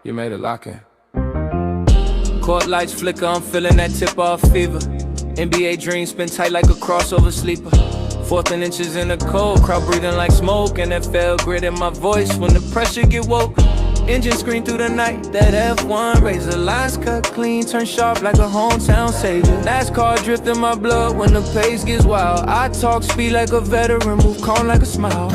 You made it lock in. Court lights flicker, I'm feeling that tip-off fever. NBA dreams spin tight like a crossover sleeper. Fourth and inches in the cold, crowd breathing like smoke. NFL grit in my voice when the pressure get woke. Engine scream through the night, that F1 razor lines cut clean, turn sharp like a hometown savior. NASCAR drift in my blood when the pace gets wild. I talk speed like a veteran, move calm like a smile.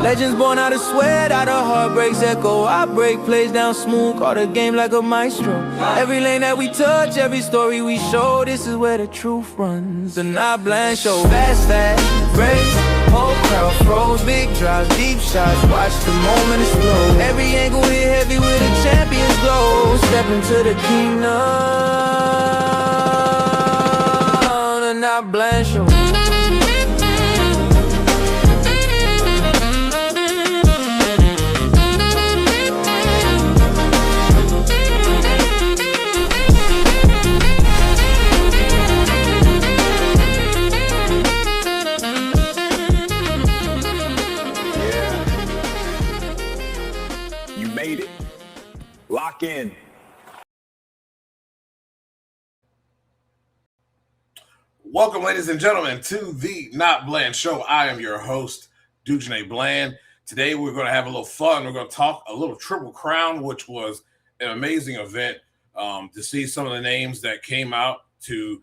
Legends born out of sweat, out of heartbreaks echo. I break plays down smooth, call the game like a maestro. Every lane that we touch, every story we show, this is where the truth runs. The Not Bland Show. Fast, race, whole crowd froze, big drives, deep shots, watch the moment explode. Every angle hit heavy with a champion's glow. Step into the kingdom, the Not Bland Show. Lock in. Welcome, ladies and gentlemen, to the Not Bland Show. I am your host, Dujane Bland. Today, we're going to have a little fun. We're going to talk a little Triple Crown, which was an amazing event to see some of the names that came out to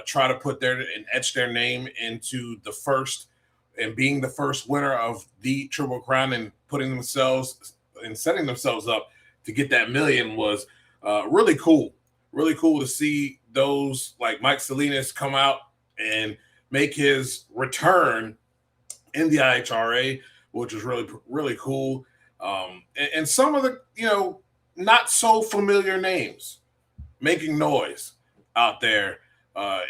try to put their and etch their name into the first and being the first winner of the Triple Crown and putting themselves and setting themselves up to get that million was really cool. Really cool to see those like Mike Salinas come out and make his return in the IHRA, which was really, really cool. And some of the, not so familiar names making noise out there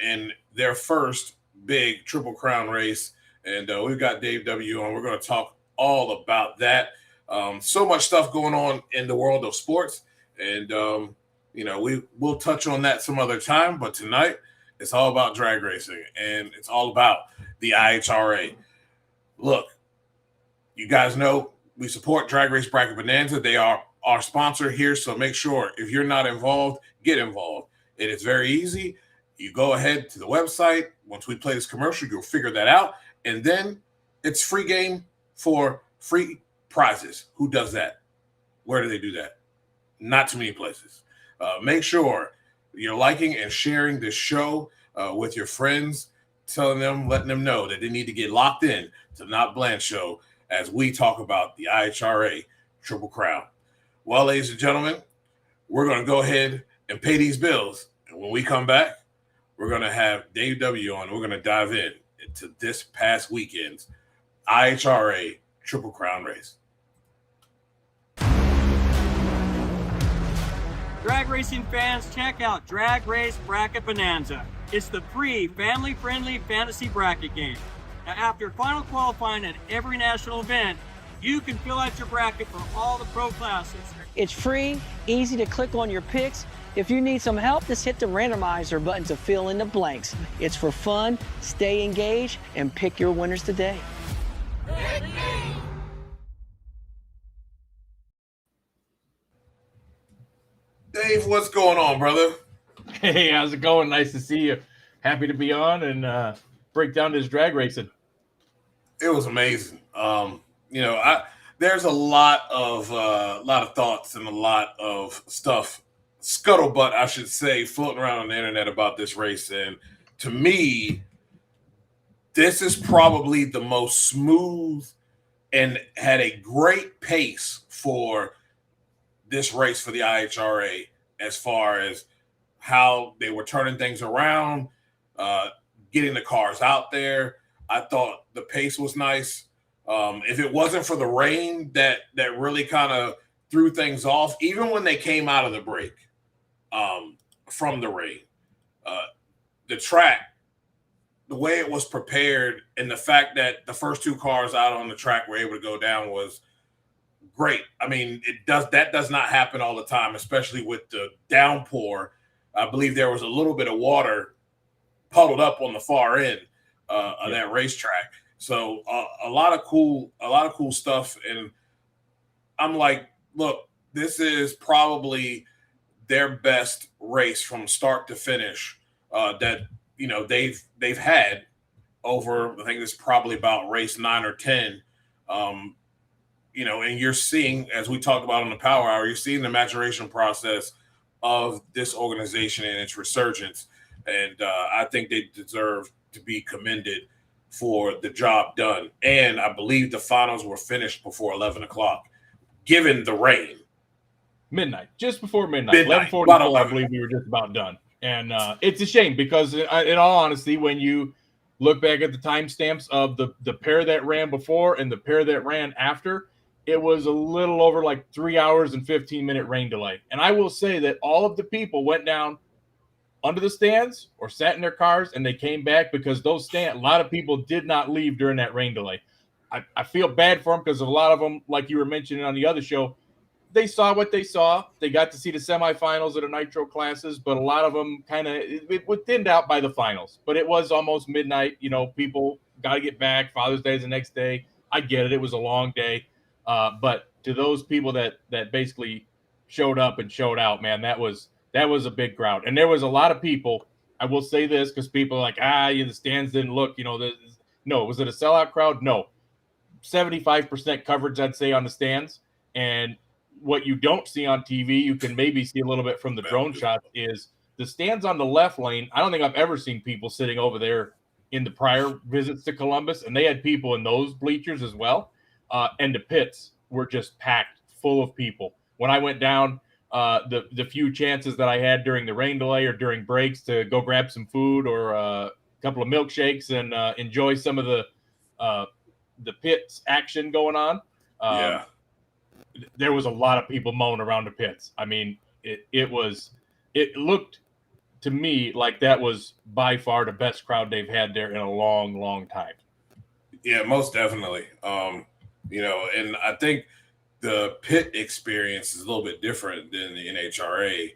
in their first big Triple Crown race. And we've got Dave W on. We're going to talk all about that. So much stuff going on in the world of sports, and we'll touch on that some other time. But tonight, it's all about drag racing, and it's all about the IHRA. Look, you guys know we support Drag Race Bracket Bonanza. They are our sponsor here, so make sure if you're not involved, get involved. It is very easy. You go ahead to the website. Once we play this commercial, you'll figure that out, and then it's free game for free prizes. Who does that? Where do they do that? Not too many places. Make sure you're liking and sharing this show with your friends, letting them know that they need to get locked in to Not Bland Show as we talk about the IHRA Triple Crown. Well, ladies and gentlemen, we're going to go ahead and pay these bills. And when we come back, we're going to have Dave W on. We're going to dive into this past weekend's IHRA Triple Crown race. Drag racing fans, check out Drag Race Bracket Bonanza. It's the free, family-friendly fantasy bracket game. Now, after final qualifying at every national event, you can fill out your bracket for all the pro classes. It's free, easy to click on your picks. If you need some help, just hit the randomizer button to fill in the blanks. It's for fun, stay engaged, and pick your winners today. Dave, what's going on, brother? Hey, how's it going? Nice to see you. Happy to be on and break down this drag racing. It was amazing. There's a lot of thoughts and a lot of stuff, scuttlebutt, I should say, floating around on the internet about this race. And to me, this is probably the most smooth and had a great pace for this race for the IHRA as far as how they were turning things around, getting the cars out there. I thought the pace was nice. If it wasn't for the rain that really kind of threw things off, even when they came out of the break from the rain, the track, the way it was prepared, and the fact that the first two cars out on the track were able to go down was great. I mean, that does not happen all the time, especially with the downpour. I believe there was a little bit of water puddled up on the far end of that racetrack. So a lot of cool stuff. And I'm like, look, this is probably their best race from start to finish that they've had over. I think it's probably about race 9 or 10. And you're seeing, as we talked about on the Power Hour, you're seeing the maturation process of this organization and its resurgence. And I think they deserve to be commended for the job done. And I believe the finals were finished before 11 o'clock, given the rain. Midnight, just before midnight. 11:44, I believe we were just about done. And it's a shame because, in all honesty, when you look back at the timestamps of the pair that ran before and the pair that ran after, it was a little over like 3 hours and 15-minute rain delay. And I will say that all of the people went down under the stands or sat in their cars, and they came back because a lot of people did not leave during that rain delay. I feel bad for them because a lot of them, like you were mentioning on the other show, they saw what they saw. They got to see the semifinals of the Nitro classes, but a lot of them it was thinned out by the finals. But it was almost midnight. People got to get back. Father's Day is the next day. I get it. It was a long day. But to those people that basically showed up and showed out, man, that was a big crowd. And there was a lot of people. I will say this because people are like, the stands didn't look, no, was it a sellout crowd? No. 75% coverage, I'd say, on the stands. And what you don't see on TV, you can maybe see a little bit from the drone shots, is the stands on the left lane. I don't think I've ever seen people sitting over there in the prior visits to Columbus, and they had people in those bleachers as well. And the pits were just packed full of people. When I went down, the few chances that I had during the rain delay or during breaks to go grab some food or a couple of milkshakes and enjoy some of the pits action going on. There was a lot of people mowing around the pits. I mean, it looked to me like that was by far the best crowd they've had there in a long, long time. Yeah, most definitely. And I think the pit experience is a little bit different than the NHRA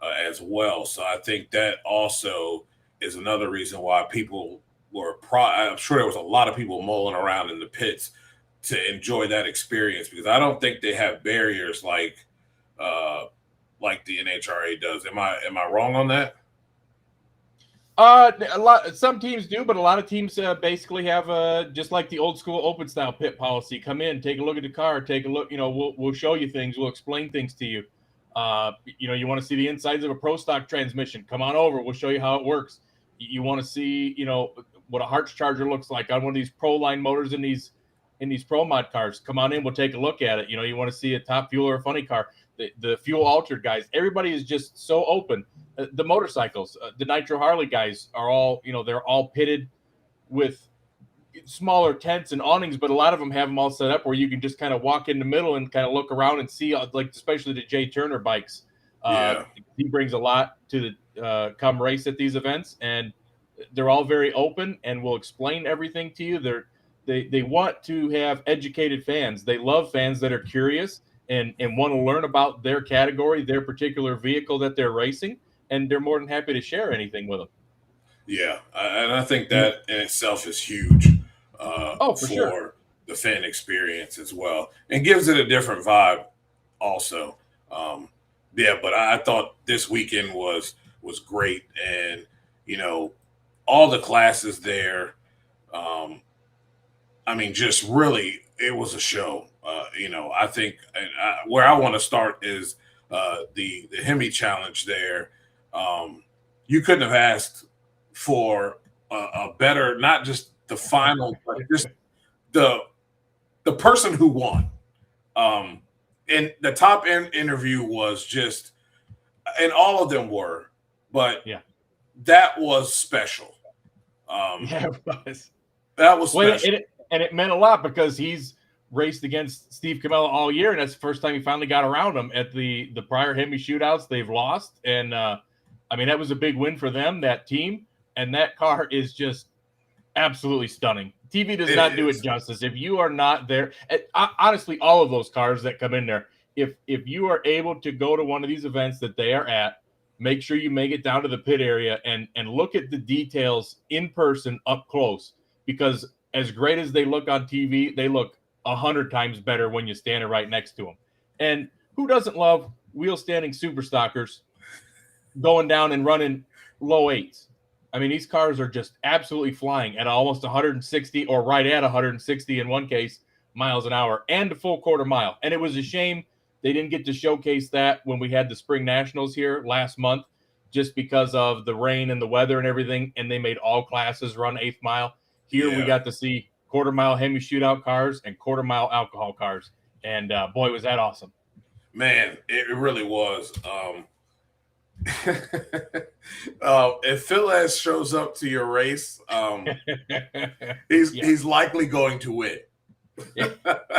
as well. So I think that also is another reason why people were I'm sure there was a lot of people mulling around in the pits to enjoy that experience, because I don't think they have barriers like the NHRA does. Am I wrong on that? Some teams do, but a lot of teams basically have just like the old school open style pit policy. Come in, take a look at the car, take a look. We'll show you things, we'll explain things to you. You want to see the insides of a pro stock transmission? Come on over, we'll show you how it works. You want to see, what a Hartz charger looks like on one of these pro line motors in these pro mod cars? Come on in, we'll take a look at it. You want to see a top fuel or a funny car, the fuel altered guys. Everybody is just so open. The motorcycles, the Nitro Harley guys are all, they're all pitted with smaller tents and awnings, but a lot of them have them all set up where you can just kind of walk in the middle and kind of look around and see, like, especially the Jay Turner bikes. He brings a lot to the come race at these events, and they're all very open and will explain everything to you. They want to have educated fans. They love fans that are curious and want to learn about their category, their particular vehicle that they're racing, and they're more than happy to share anything with them. Yeah, and I think that in itself is huge for sure. The fan experience as well, and gives it a different vibe also. But I thought this weekend was great, and all the classes there. Just really, it was a show. I think where I want to start is the Hemi Challenge there. You couldn't have asked for a better, not just the final, but just the person who won. And the top interview was just, and all of them were, but that was special. It was. That was special. And it meant a lot because he's raced against Steve Camella all year, and that's the first time he finally got around him at the prior Hemi shootouts. They've lost, and that was a big win for them, that team, and that car is just absolutely stunning. TV does not do it justice. If you are not there, honestly, all of those cars that come in there, if you are able to go to one of these events that they are at, make sure you make it down to the pit area and look at the details in person up close, because as great as they look on TV, they look 100 times better when you stand right next to them. And who doesn't love wheel standing super stockers going down and running low eights? I mean, these cars are just absolutely flying at almost 160 or right at 160 in one case miles an hour and a full quarter mile. And it was a shame they didn't get to showcase that when we had the Spring Nationals here last month, just because of the rain and the weather and everything. And they made all classes run 8th mile. Here we got to see quarter mile Hemi shootout cars and quarter mile alcohol cars. And boy, was that awesome. Man, it really was. If Phil shows up to your race, he's likely going to win.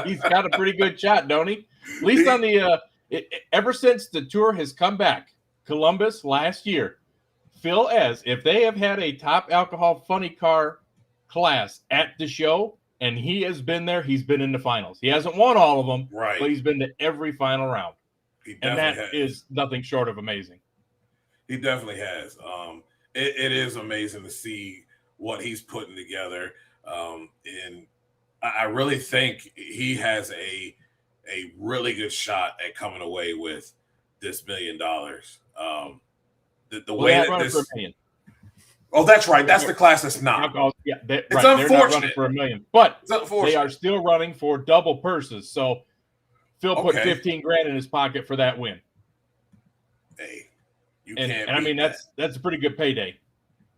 He's got a pretty good shot, don't he? At least on the ever since the tour has come back, Columbus last year, Phil if they have had a top alcohol funny car class at the show, and he has been there, he's been in the finals. He hasn't won all of them, right? But he's been to every final round, and that is nothing short of amazing. He definitely has. It is amazing to see what he's putting together, and I really think he has a really good shot at coming away with this $1 million. The way that this, for $1 million. Oh, that's right. That's the class that's not. Yeah, it's right. unfortunate. They're not running for $1 million, but they are still running for double purses. So Phil put $15,000 in his pocket for that win. Hey, and I mean that's a pretty good payday.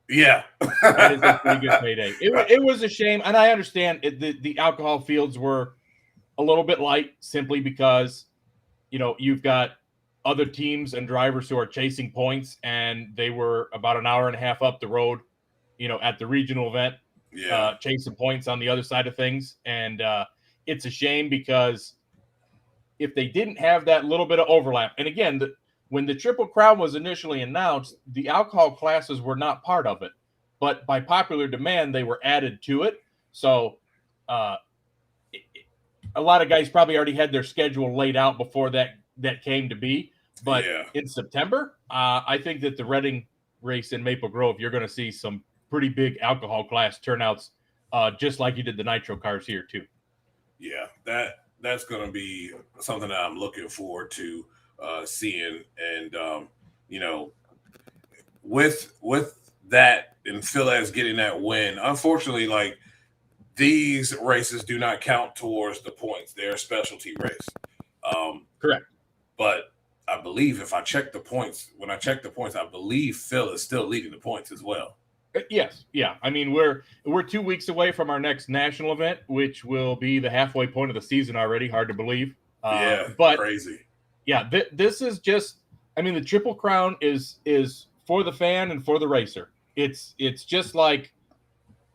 Yeah, that is a pretty good payday. It was a shame, and I understand the alcohol fields were a little bit light simply because you've got other teams and drivers who are chasing points, and they were about an hour and a half up the road, at the regional event, chasing points on the other side of things. And it's a shame because if they didn't have that little bit of overlap, and again, when the Triple Crown was initially announced, the alcohol classes were not part of it, but by popular demand, they were added to it. So a lot of guys probably already had their schedule laid out before that came to be. But in September, I think that the Reading race in Maple Grove, you're going to see some pretty big alcohol class turnouts, just like you did the Nitro cars here too. Yeah, that's going to be something that I'm looking forward to seeing. And with that and Phil getting that win, unfortunately, like these races do not count towards the points. They're a specialty race. Correct. But I believe if I check the points, I believe Phil is still leading the points as well. Yes. Yeah. I mean, we're 2 weeks away from our next national event, which will be the halfway point of the season already. Hard to believe. But crazy. Yeah. This is just, I mean, the Triple Crown is for the fan and for the racer. It's just like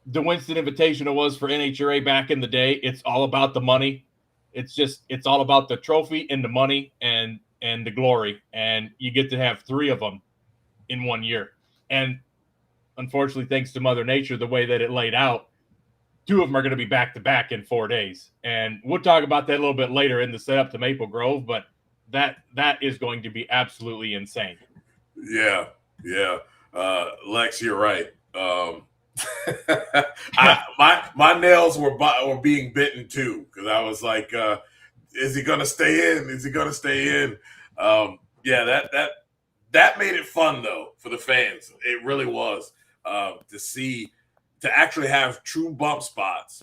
the Winston Invitational was for NHRA back in the day. It's all about the money. It's all about the trophy and the money and the glory. And you get to have 3 of them in 1 year. And unfortunately, thanks to Mother Nature, the way that it laid out, 2 of them are going to be back to back in 4 days. And we'll talk about that a little bit later in the setup to Maple Grove, but that is going to be absolutely insane. Yeah. Lex, you're right. My nails were being bitten too, because I was like, is he gonna stay in? That made it fun though for the fans. It really was to actually have true bump spots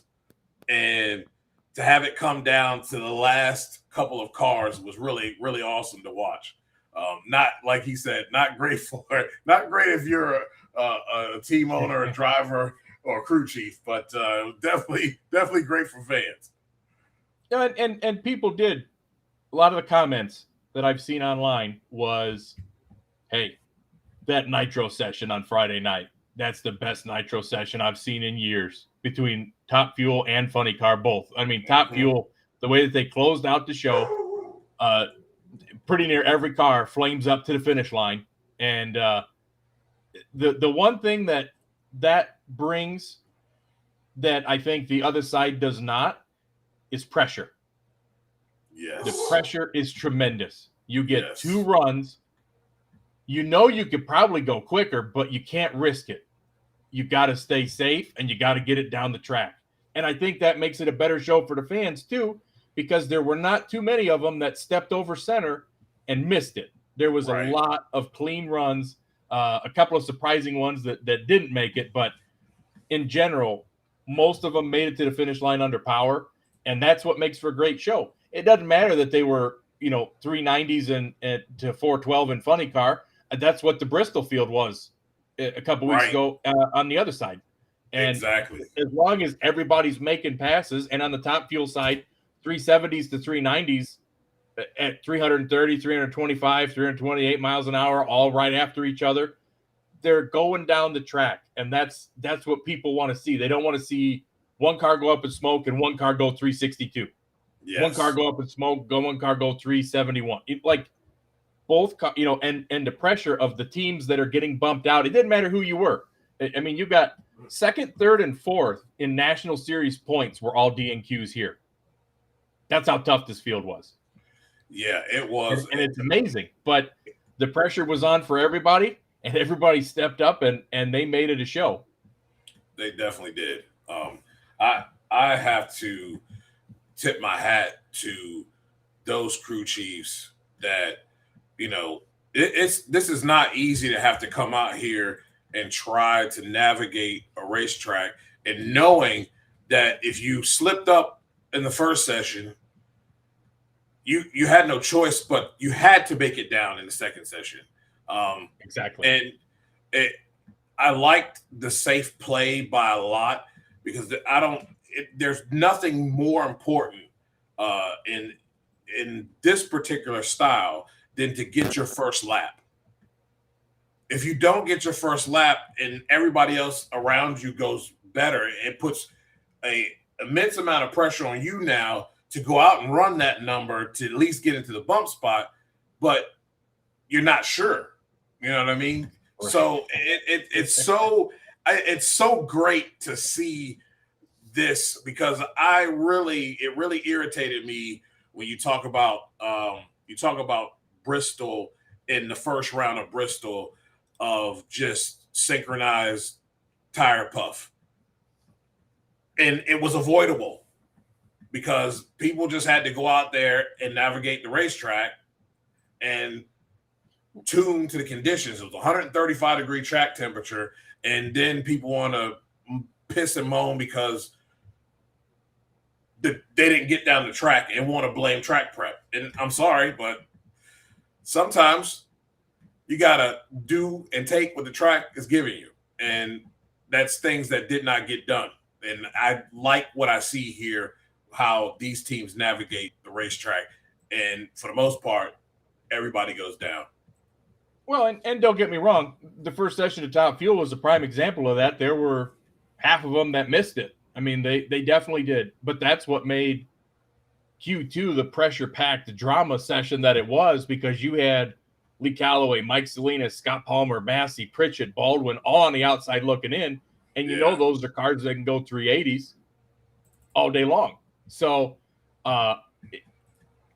and to have it come down to the last couple of cars was really, really awesome to watch. Not like he said, not great if you're a team owner, a driver, or a crew chief, but definitely great for fans. And people did. A lot of the comments that I've seen online was, hey, that Nitro session on Friday night, that's the best Nitro session I've seen in years between Top Fuel and Funny Car both. I mean, Top Fuel, the way that they closed out the show, pretty near every car flames up to the finish line. And the one thing that brings that I think the other side does not is pressure. Yes. The pressure is tremendous. You get 2 runs. You could probably go quicker, but you can't risk it. You got to stay safe, and you got to get it down the track. And I think that makes it a better show for the fans, too, because there were not too many of them that stepped over center and missed it. There was a lot of clean runs, a couple of surprising ones that didn't make it, but in general, most of them made it to the finish line under power, and that's what makes for a great show. It doesn't matter that they were, 390s and to 412 in funny car. That's what the Bristol field was a couple weeks ago on the other side. And exactly. As long as everybody's making passes, and on the top fuel side, 370s to 390s at 330, 325, 328 miles an hour, all right after each other, they're going down the track. And that's what people want to see. They don't want to see one car go up in smoke and one car go 362. Yes. One car go up in smoke, one car go 371. Like both, and the pressure of the teams that are getting bumped out. It didn't matter who you were. I mean, you got second, third, and fourth in National Series points were all DNQs here. That's how tough this field was. Yeah, it was. And it's amazing. But the pressure was on for everybody, and everybody stepped up, and they made it a show. They definitely did. I have to tip my hat to those crew chiefs that, this is not easy to have to come out here and try to navigate a racetrack, and knowing that if you slipped up in the first session, you had no choice, but you had to make it down in the second session. Exactly. And I liked the safe play by a lot, because there's nothing more important in this particular style than to get your first lap. If you don't get your first lap and everybody else around you goes better, it puts an immense amount of pressure on you now to go out and run that number to at least get into the bump spot, but you're not sure. You know what I mean? Right. So it's so great to see this, because it really irritated me when you talk about Bristol in the first round of Bristol, of just synchronized tire puff. And it was avoidable because people just had to go out there and navigate the racetrack and tune to the conditions. It was 135-degree track temperature, and then people want to piss and moan because they didn't get down the track and want to blame track prep. And I'm sorry, but sometimes you got to do and take what the track is giving you. And that's things that did not get done. And I like what I see here, how these teams navigate the racetrack. And for the most part, everybody goes down. Well, and don't get me wrong, the first session of Top Fuel was a prime example of that. There were half of them that missed it. I mean, they definitely did. But that's what made Q2 the pressure-packed drama session that it was, because you had Lee Calloway, Mike Salinas, Scott Palmer, Massey, Pritchett, Baldwin, all on the outside looking in. And you know those are cars that can go 380s all day long. So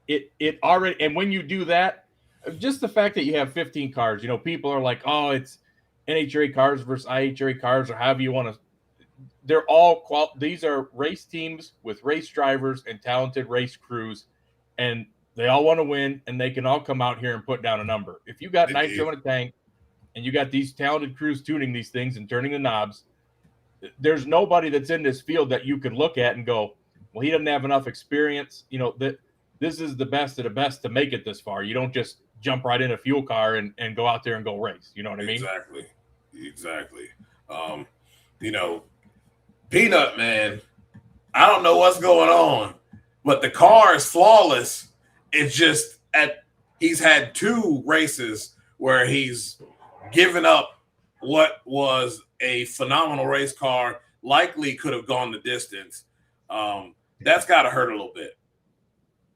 it already – and when you do that, just the fact that you have 15 cars, people are like, oh, it's NHRA cars versus IHRA cars, or however you want to – they're all these are race teams with race drivers and talented race crews, and they all want to win, and they can all come out here and put down a number. If you got nitro in a tank and you got these talented crews tuning these things and turning the knobs, there's nobody that's in this field that you could look at and go, well, he doesn't have enough experience. That this is the best of the best to make it this far. You don't just jump right in a fuel car and go out there and go race. You know what I mean? Exactly. Peanut, man, I don't know what's going on, but the car is flawless. It's just he's had 2 races where he's given up what was a phenomenal race car, likely could have gone the distance. That's got to hurt a little bit.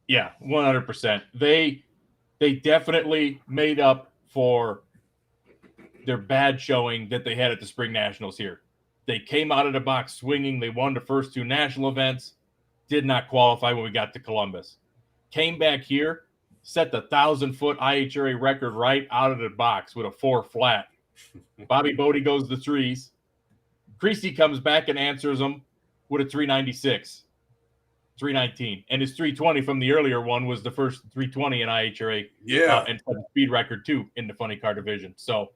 Yeah, 100%. They definitely made up for their bad showing that they had at the Spring Nationals here. They came out of the box swinging. They won the first 2 national events, did not qualify when we got to Columbus. Came back here, set the 1,000-foot IHRA record right out of the box with a 4 flat. Bobby Bodie goes the 3s. Creasy comes back and answers them with a 396. 319, and his 320 from the earlier one was the first 320 in IHRA. And set a speed record too in the funny car division. So,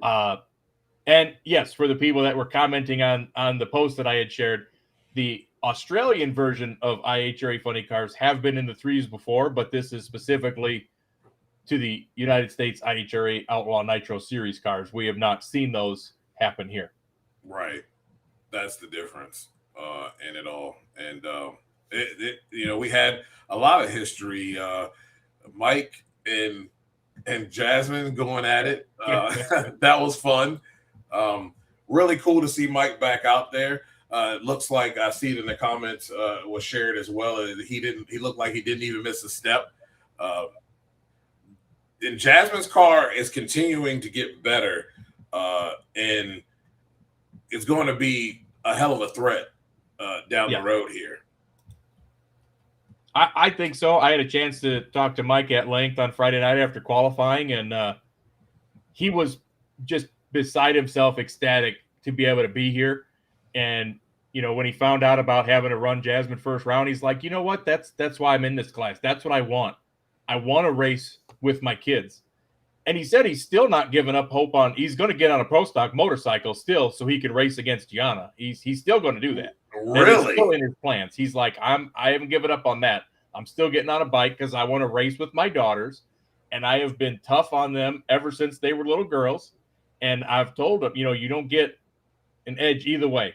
and yes, for the people that were commenting on the post that I had shared, the Australian version of IHRA funny cars have been in the threes before, but this is specifically to the United States IHRA Outlaw Nitro Series cars. We have not seen those happen here. Right. That's the difference in it all. And, we had a lot of history. Mike and Jasmine going at it. That was fun. Really cool to see Mike back out there. It looks like I see it in the comments was shared as well. He looked like he didn't even miss a step. And Jasmine's car is continuing to get better, and it's going to be a hell of a threat down the road here. I think so. I had a chance to talk to Mike at length on Friday night after qualifying, and he was just beside himself, ecstatic to be able to be here. And when he found out about having to run Jasmine first round, he's like, you know what? That's why I'm in this class. That's what I want. I want to race with my kids. And he said he's still not giving up hope on. He's going to get on a pro stock motorcycle still, so he can race against Gianna. He's still going to do that. Really? Still in his plans. He's like, I haven't given up on that. I'm still getting on a bike because I want to race with my daughters, and I have been tough on them ever since they were little girls. And I've told them, you don't get an edge either way.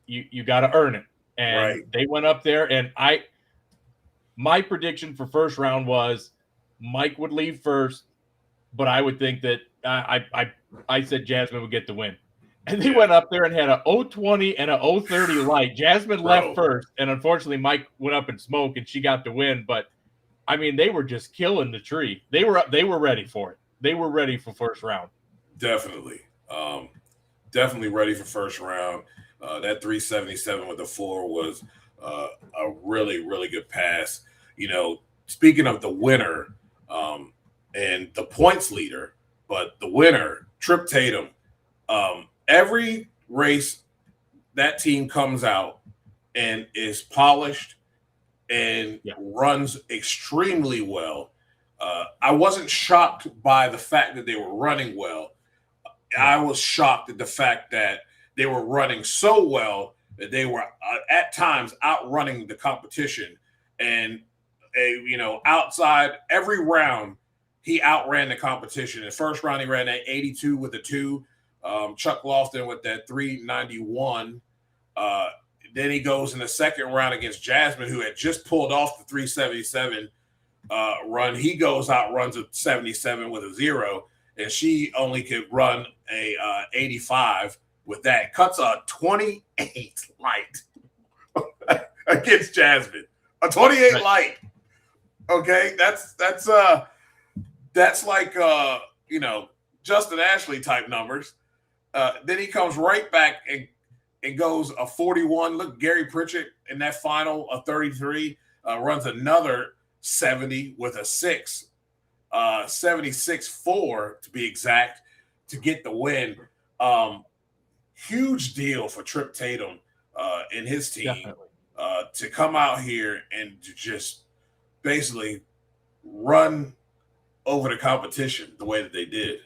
You got to earn it. And They went up there, and my prediction for first round was Mike would leave first, but I would think that I said Jasmine would get the win. And they went up there and had a 020 and a 030 light. Jasmine left first, and unfortunately Mike went up in smoke and she got the win. But I mean, they were just killing the tree. They were ready for it. They were ready for first round. Definitely. Definitely ready for first round. That 377 with the 4 was a really, really good pass. Speaking of the winner and the points leader, but the winner, Trip Tatum, every race that team comes out and is polished and runs extremely well. I wasn't shocked by the fact that they were running well. I was shocked at the fact that they were running so well that they were at times outrunning the competition. And, outside every round, he outran the competition. In the first round, he ran that 82 with a 2. Chuck Lofton with that 391. Then he goes in the second round against Jasmine, who had just pulled off the 377 run. He goes out, runs a 77 with a 0, and she only could run a 85 with that. Cuts a 28 light against Jasmine. A 28 light. Okay, that's like Justin Ashley type numbers. Then he comes right back and goes a 41. Look, Gary Pritchett in that final, a 33, runs another 70 with a 6, 76.4 to be exact, to get the win. Huge deal for Trip Tatum and his team to come out here and to just basically run over the competition the way that they did.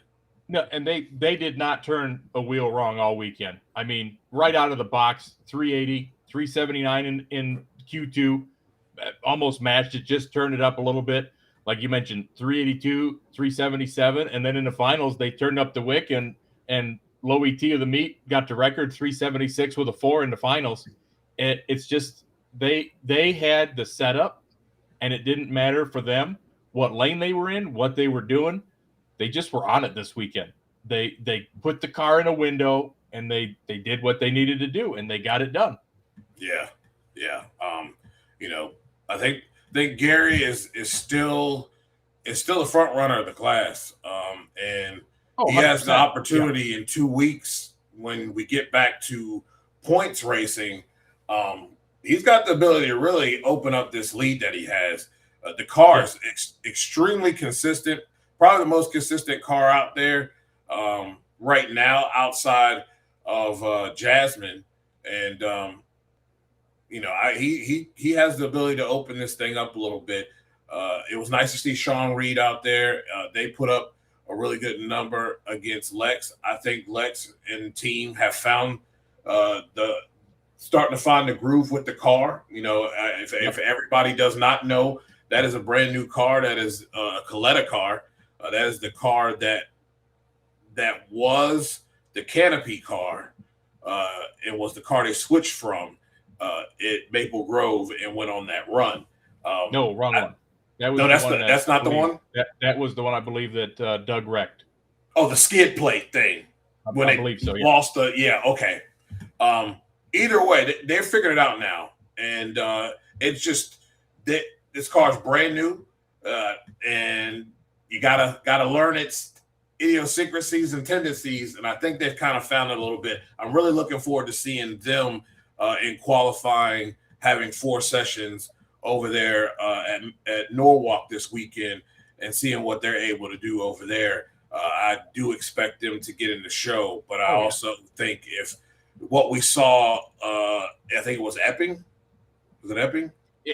No, and they did not turn a wheel wrong all weekend. I mean, right out of the box, 380, 379 in Q2, almost matched it, just turned it up a little bit. Like you mentioned, 382, 377, and then in the finals, they turned up the wick, and low ET of the meet got the record 376 with a 4 in the finals. It's just they had the setup, and it didn't matter for them what lane they were in, what they were doing. They just were on it this weekend. They put the car in a window, and they did what they needed to do, and they got it done. Yeah. I think Gary is still the front runner of the class, and he has the opportunity in 2 weeks when we get back to points racing. He's got the ability to really open up this lead that he has. The car is extremely consistent. Probably the most consistent car out there right now outside of Jasmine. And he has the ability to open this thing up a little bit. It was nice to see Sean Reed out there. They put up a really good number against Lex. I think Lex and team have found starting to find the groove with the car. If everybody does not know, that is a brand new car. That is a Coletta car. That is the car that was the Canopy car. It was the car they switched from at Maple Grove and went on that run. No, wrong one. That's not the one. That was the one I believe that Doug wrecked. Oh, the skid plate thing. I believe so. Yeah. Lost okay. Either way, they're figuring it out now, and it's just that this car's brand new, and you gotta learn its idiosyncrasies and tendencies, and I think they've kind of found it a little bit. I'm really looking forward to seeing them in qualifying, having 4 sessions over there at Norwalk this weekend, and seeing what they're able to do over there. I do expect them to get in the show, but I also think if what we saw, I think it was Epping. Was it Epping?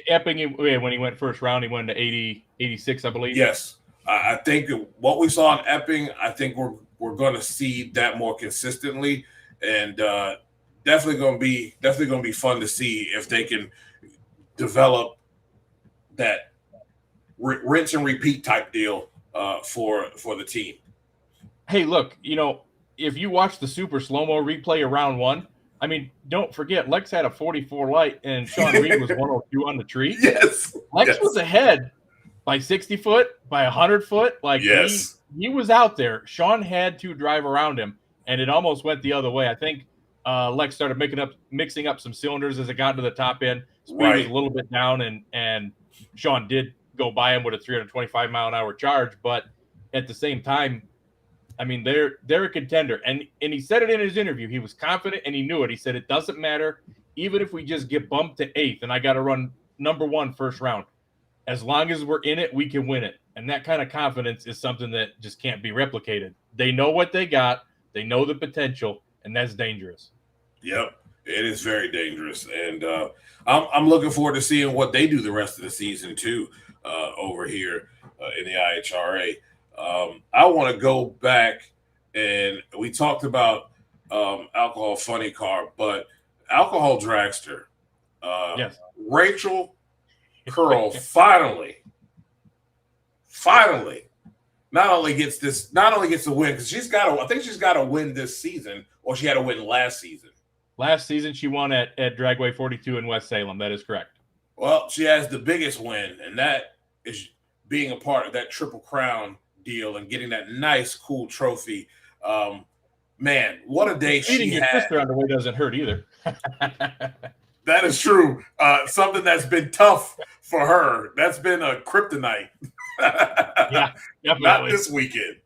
Epping, when he went first round, he went to 80, 86, I believe. Yes. I think what we saw in Epping, I think we're going to see that more consistently, and definitely going to be fun to see if they can develop that rinse and repeat type deal for the team. Hey, look, if you watch the super slow-mo replay of round 1, I mean, don't forget, Lex had a 44 light and Sean Reed was 102 on the tree. Yes. Lex was ahead by 60 foot, by 100 foot. He was out there. Sean had to drive around him, and it almost went the other way. I think Lex started mixing up some cylinders as it got to the top end. Speed was a little bit down, and Sean did go by him with a 325-mile-an-hour charge. But at the same time, I mean, they're a contender. And he said it in his interview. He was confident, and he knew it. He said, it doesn't matter, even if we just get bumped to 8th, and I got to run number 1 first round. As long as we're in it, we can win it. And that kind of confidence is something that just can't be replicated. They know what they got. They know the potential, and that's dangerous. Yep, it is very dangerous. And I'm looking forward to seeing what they do the rest of the season, too, over here in the IHRA. I want to go back, and we talked about Alcohol Funny Car, but Alcohol Dragster. Yes. Rachel Curl finally not only gets the win, because I think she's got to win this season, or she had to win last season. Last season she won at Dragway 42 in West Salem. That is correct. Well, she has the biggest win, and that is being a part of that Triple Crown deal and getting that nice, cool trophy. Man, what a day she Beating your had. sister on the way doesn't hurt either. That is true. Something that's been tough for her. That's been a kryptonite. Yeah, definitely. Not this weekend.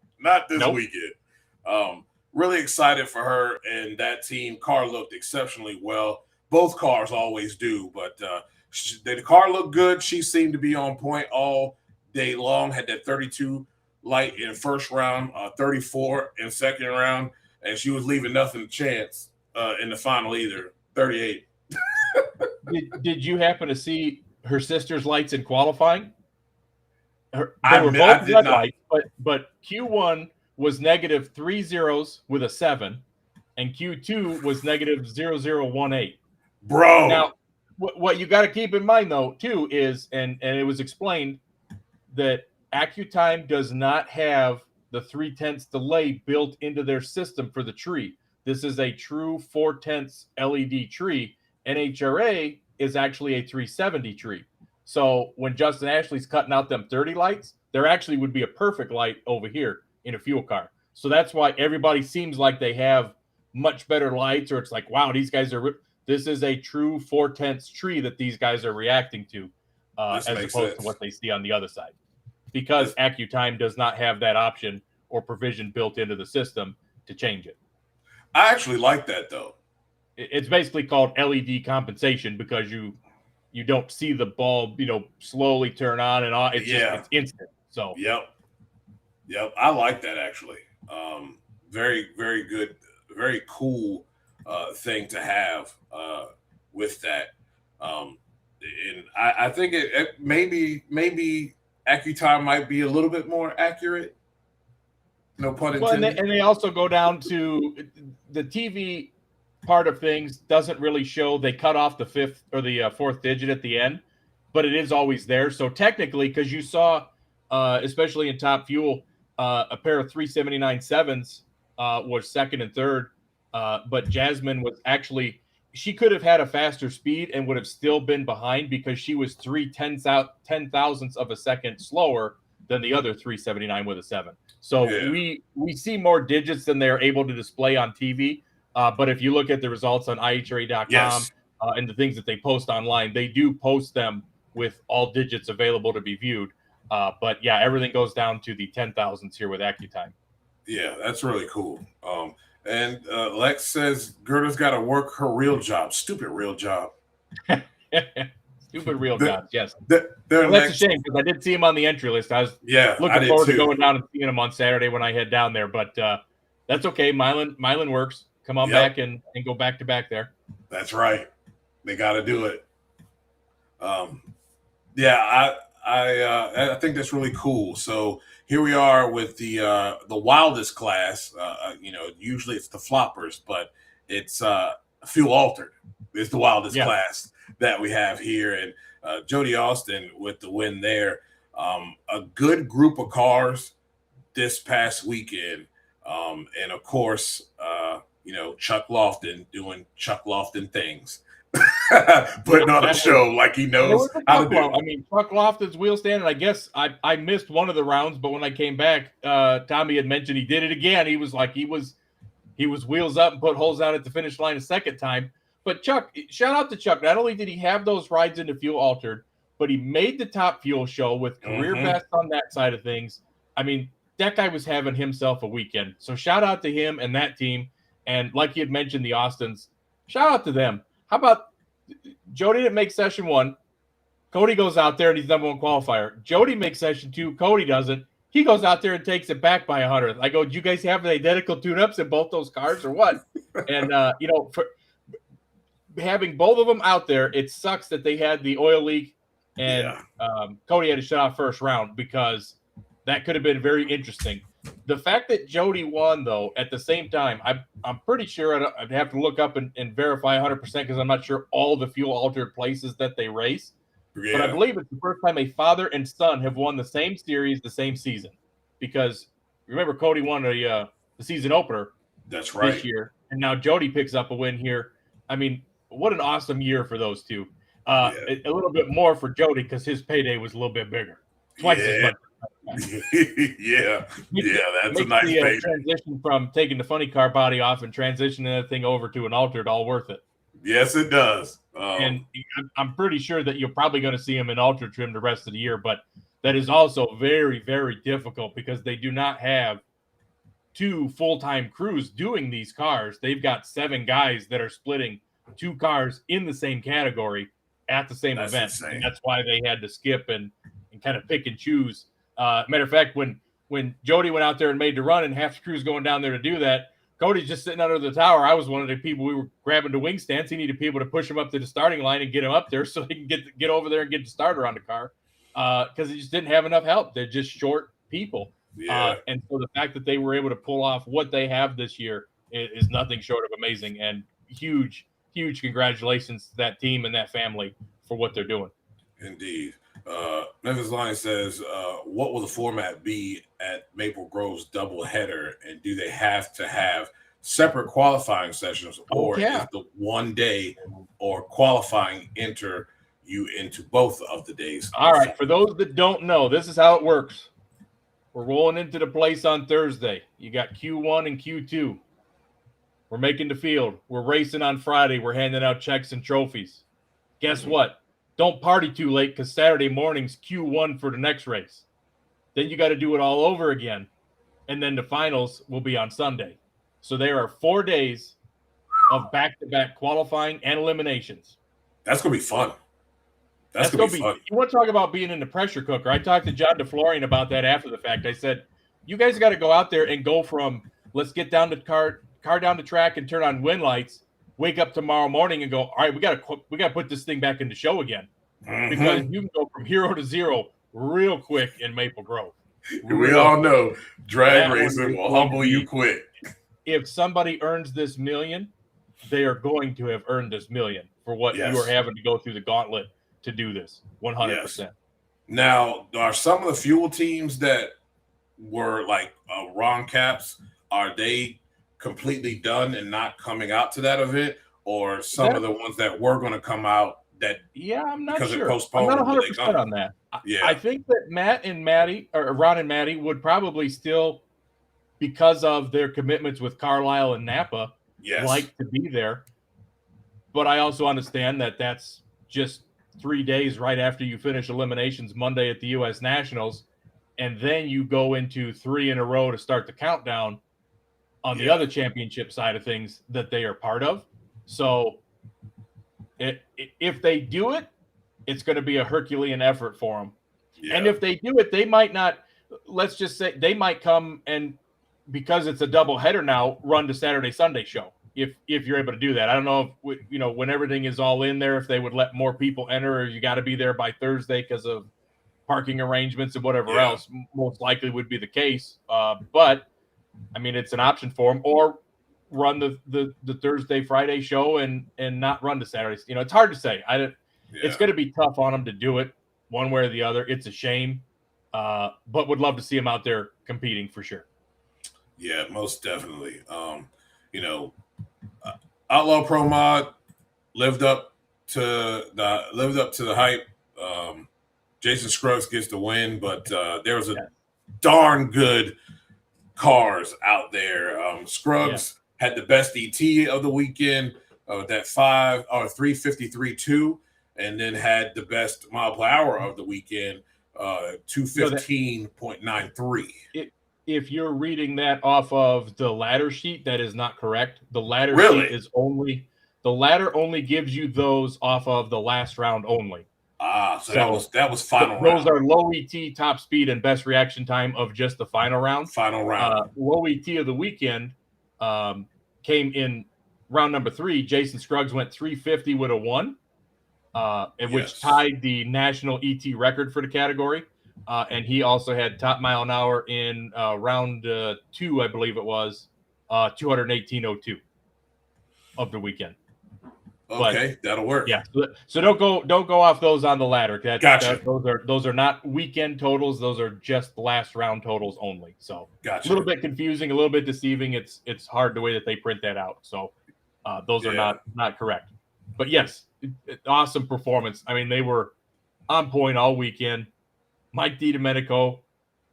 Really excited for her and that team. Car looked exceptionally well. Both cars always do, but the car looked good. She seemed to be on point all day long. Had that 32 light in first round, 34 in second round, and she was leaving nothing to chance in the final either. 38. Did you happen to see her sister's lights in qualifying? They were both red lights, but Q1 was negative 3 zeros with a 7, and Q2 was negative 0018. Bro. Now, what you got to keep in mind, though, too, is, and it was explained, that AccuTime does not have the 3/10 delay built into their system for the tree. This is a true 4/10 LED tree. NHRA is actually a 370 tree. So when Justin Ashley's cutting out them 30 lights, there actually would be a perfect light over here in a fuel car. So that's why everybody seems like they have much better lights, or it's like, wow, these guys are – this is a true 4/10 tree that these guys are reacting to as opposed to what they see on the other side. Because AccuTime does not have that option or provision built into the system to change it. I actually like that, though. It's basically called LED compensation, because you don't see the bulb, slowly turn on and off. It's it's instant. So Yep. I like that, actually. Very, very good, very cool thing to have with that. And I think it maybe AccuTime might be a little bit more accurate. No pun intended. Well, and they also go down to the TV part of things doesn't really show. They cut off the fifth or the fourth digit at the end, but it is always there. So technically, because you saw, especially in Top Fuel, a pair of 379 sevens was second and third, but Jasmine was actually, she could have had a faster speed and would have still been behind because she was 0.3 of a second slower than the other 379 with a 7. So we see more digits than they're able to display on TV. But if you look at the results on IHRA.com and the things that they post online, they do post them with all digits available to be viewed. But yeah, everything goes down to the 10,000s here with AccuTime. Yeah, that's really cool. And Lex says Gerda's got to work her real job. Stupid real job. Stupid real job. Yes. That's a shame because I did see him on the entry list. I was looking forward to going down and seeing him on Saturday when I head down there. But that's okay. Milan works. Come on back and go back to back there. That's right. They got to do it. I think that's really cool. So here we are with the wildest class. Usually it's the floppers, but it's fuel altered. It's the wildest class that we have here, and Jody Austin with the win there. A good group of cars this past weekend, and of course, Chuck Lofton doing Chuck Lofton things. Putting on a show like he knows how to do. I mean, Chuck Lofton's wheel stand, and I guess I missed one of the rounds, but when I came back, Tommy had mentioned he did it again. He was like he was wheels up and put holes out at the finish line a second time. But Chuck, shout out to Chuck. Not only did he have those rides into fuel altered, but he made the Top Fuel show with career best on that side of things. I mean, that guy was having himself a weekend. So shout out to him and that team. And like he had mentioned, the Austins, shout out to them. How about Jody didn't make session 1? Cody goes out there and he's number 1 qualifier. Jody makes session 2. Cody doesn't. He goes out there and takes it back by 100. I go, do you guys have the identical tune-ups in both those cars or what? And, for having both of them out there, it sucks that they had the oil leak and Cody had to shut off first round because that could have been very interesting. The fact that Jody won, though, at the same time, I'm pretty sure I'd have to look up and verify 100% because I'm not sure all the fuel altered places that they race. Yeah. But I believe it's the first time a father and son have won the same series the same season. Because remember, Cody won the season opener this year, and now Jody picks up a win here. I mean, what an awesome year for those two. A little bit more for Jody because his payday was a little bit bigger. Twice as much. That's a nice payday. Transition from taking the funny car body off and transitioning that thing over to an altered all worth it. Yes, it does. And I'm pretty sure that you're probably going to see him in altered trim the rest of the year, but that is also very, very difficult because they do not have 2 full-time crews doing these cars. They've got 7 guys that are splitting 2 cars in the same category at the same event. And that's why they had to skip and kind of pick and choose. Matter of fact, when Jody went out there and made the run and half the crew's going down there to do that, Cody's just sitting under the tower. I was one of the people we were grabbing to wing stands. He needed people to push him up to the starting line and get him up there so he can get over there and get the starter on the car because he just didn't have enough help. They're just short people. And so the fact that they were able to pull off what they have this year is nothing short of amazing, and huge congratulations to that team and that family for what they're doing. Indeed. Memphis Lion says, what will the format be at Maple Grove's doubleheader, and do they have to have separate qualifying sessions, or is the one day or qualifying enter you into both of the days? All right, for those that don't know, this is how it works. We're rolling into the place on Thursday. You got Q1 and Q2. We're making the field. We're racing on Friday. We're handing out checks and trophies. Guess what? Don't party too late because Saturday morning's Q1 for the next race. Then you got to do it all over again. And then the finals will be on Sunday. So there are 4 days of back-to-back qualifying and eliminations. That's going to be fun. That's going to be fun. You want to talk about being in the pressure cooker. I talked to John DeFlorian about that after the fact. I said, you guys got to go out there and go from let's get down the car down the track and turn on wind lights wake up tomorrow morning and go, all right, we got to put this thing back into show again, because you can go from hero to zero real quick in Maple Grove. We all know drag racing will humble you quick. If somebody earns this million, they are going to have earned this million for what you are having to go through the gauntlet to do this. 100%. Yes. Now, are some of the fuel teams that were like Ron Caps, are they completely done and not coming out to that event, or some of the ones that were going to come out that I'm not because sure. it postponed? I'm not 100% on that. I think that Ron and Maddie would probably still, because of their commitments with Carlisle and Napa, like to be there. But I also understand that that's just 3 days right after you finish eliminations Monday at the U.S. Nationals, and then you go into 3 in a row to start the countdown on the other championship side of things that they are part of. So if they do it, it's going to be a Herculean effort for them. Yeah. And if they do it, they might not, let's just say they might come and, because it's a double header now, run the Saturday, Sunday show. If you're able to do that. I don't know if, when everything is all in there, if they would let more people enter, or you got to be there by Thursday because of parking arrangements and whatever else. Most likely would be the case. But I mean, it's an option for them, or run the Thursday, Friday show and not run the Saturdays. It's hard to say. It's going to be tough on them to do it one way or the other. It's a shame, but would love to see them out there competing for sure. Yeah, most definitely. Outlaw Pro Mod lived up to the hype. Jason Scruggs gets the win, but there was a darn good cars out there. Scruggs had the best ET of the weekend, that 353.2, and then had the best mile per hour of the weekend, 215.93. If you're reading that off of the ladder sheet, that is not correct. The ladder sheet is the ladder only gives you those off of the last round only. So that was final round. Those are low ET, top speed, and best reaction time of just the final round. Low ET of the weekend came in round number 3. Jason Scruggs went 350 with a 1, which tied the national ET record for the category. And he also had top mile an hour in round 2, I believe it was, 218.02 of the weekend. Okay, that'll work. Yeah, so don't go off those on the ladder. Gotcha. Those are not weekend totals. Those are just last round totals only. So gotcha. A little bit confusing, a little bit deceiving. It's hard the way that they print that out. So those are not correct. But yes, awesome performance. I mean, they were on point all weekend. Mike DiDomenico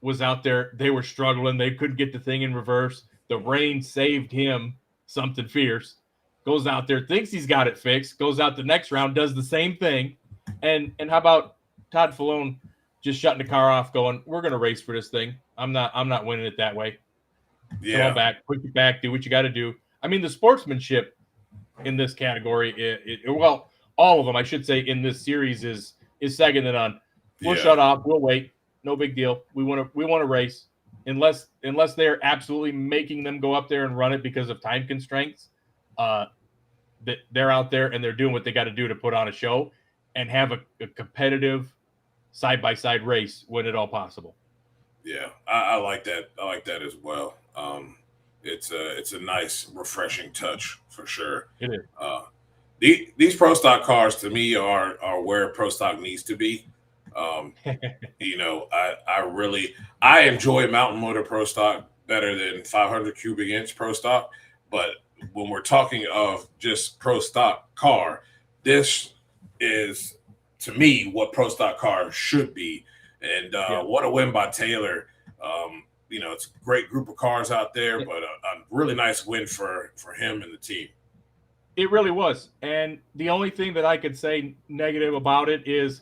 was out there. They were struggling. They couldn't get the thing in reverse. The rain saved him something fierce. Goes out there, thinks he's got it fixed, goes out the next round, does the same thing. And how about Todd Falone just shutting the car off, going, we're going to race for this thing. I'm not winning it that way. Yeah. Come on back, put your back, do what you got to do. I mean, the sportsmanship in this category, well, all of them, I should say, in this series is second to none. We'll shut off. We'll wait. No big deal. We want to race unless they're absolutely making them go up there and run it because of time constraints. That they're out there and they're doing what they got to do to put on a show and have a competitive side-by-side race when at all possible. Yeah, I like that. I like that as well. It's a nice, refreshing touch for sure. It is. These pro stock cars to me are where pro stock needs to be. I enjoy Mountain Motor pro stock better than 500 cubic inch pro stock, but when we're talking of just pro stock car, this is to me what pro stock cars should be. And what a win by Taylor. It's a great group of cars out there, but a really nice win for him and the team. It really was. And the only thing that I could say negative about it is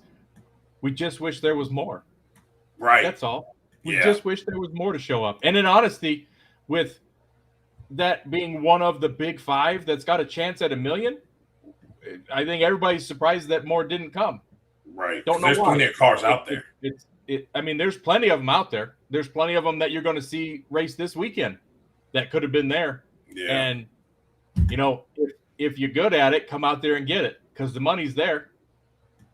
we just wish there was more. Right. That's all. We just wish there was more to show up. And in honesty, with that being one of the big 5 that's got a chance at $1 million, I think everybody's surprised that more didn't come. Right. Don't know there's why. Plenty of cars out there. I mean, there's plenty of them out there. There's plenty of them that you're going to see race this weekend that could have been there. Yeah. And, if you're good at it, come out there and get it because the money's there.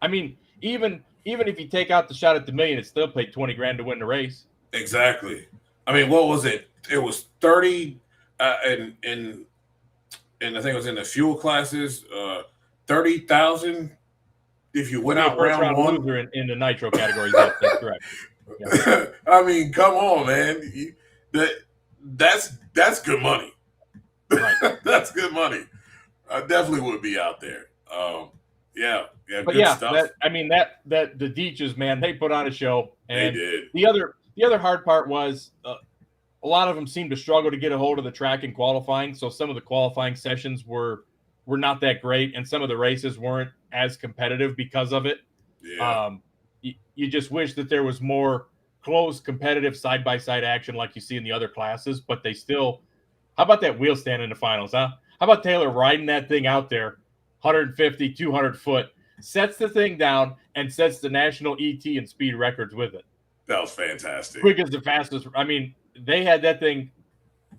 I mean, even if you take out the shot at the million, it still paid $20,000 to win the race. Exactly. I mean, what was it? It was 30 and I think it was in the fuel classes, 30,000 if you went out round one. Loser in the nitro categories. Yes, that's correct. Yeah. I mean, come on, man. That's good money. Right. That's good money. I definitely would be out there. Yeah, but good stuff. The Deaches, man, they put on a show. And they did. The other hard part was a lot of them seemed to struggle to get a hold of the track in qualifying. So some of the qualifying sessions were not that great, and some of the races weren't as competitive because of it. Yeah. You just wish that there was more close, competitive side-by-side action like you see in the other classes, but they still – how about that wheel stand in the finals, huh? How about Taylor riding that thing out there, 150, 200 foot, sets the thing down and sets the national ET and speed records with it. That was fantastic. Quick as the fastest. I mean, they had that thing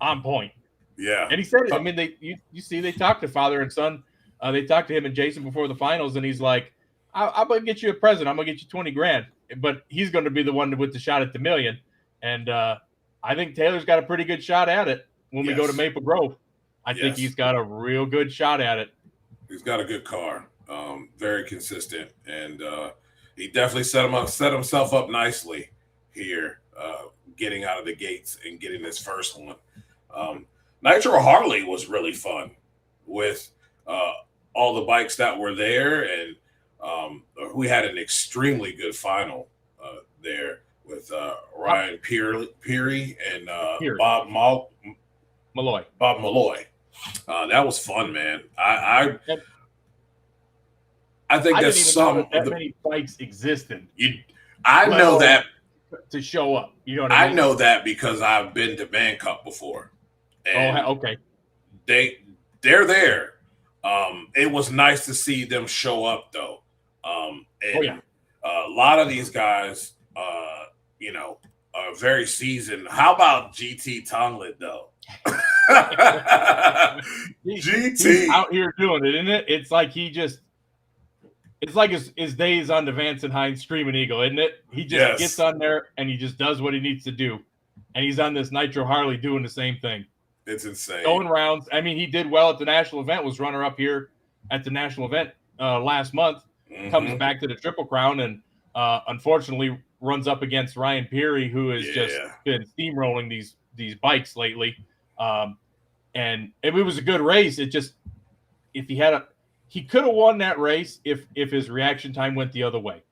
on point. Yeah. And he said it. I mean, you see, they talked to father and son. They talked to him and Jason before the finals, and he's like, I'm going to get you a present. I'm going to get you $20,000. But he's going to be the one with the shot at the million. And I think Taylor's got a pretty good shot at it when we go to Maple Grove. I think he's got a real good shot at it. He's got a good car, very consistent, and he definitely set himself up nicely here, getting out of the gates and getting this first one. Nitro Harley was really fun with all the bikes that were there, and we had an extremely good final there with Ryan Peary and Bob Malloy. Bob Malloy. That was fun, man. I think that's many bikes existed. I know that to show up. You know what I mean? I know that because I've been to Band Cup before. And okay. They're there. It was nice to see them show up though. A lot of these guys, are very seasoned. How about GT Tonglet though? GT he's out here doing it, isn't it? It's like it's like his days on the Vance and Hines Screaming Eagle, isn't it? He just gets on there and he just does what he needs to do. And he's on this Nitro Harley doing the same thing. It's insane. Going rounds. I mean, he did well at the national event, was runner up here at the national event last month, comes back to the Triple Crown, and unfortunately runs up against Ryan Peary, who has just been steamrolling these bikes lately. And it was a good race. It just, if he could have won that race if his reaction time went the other way.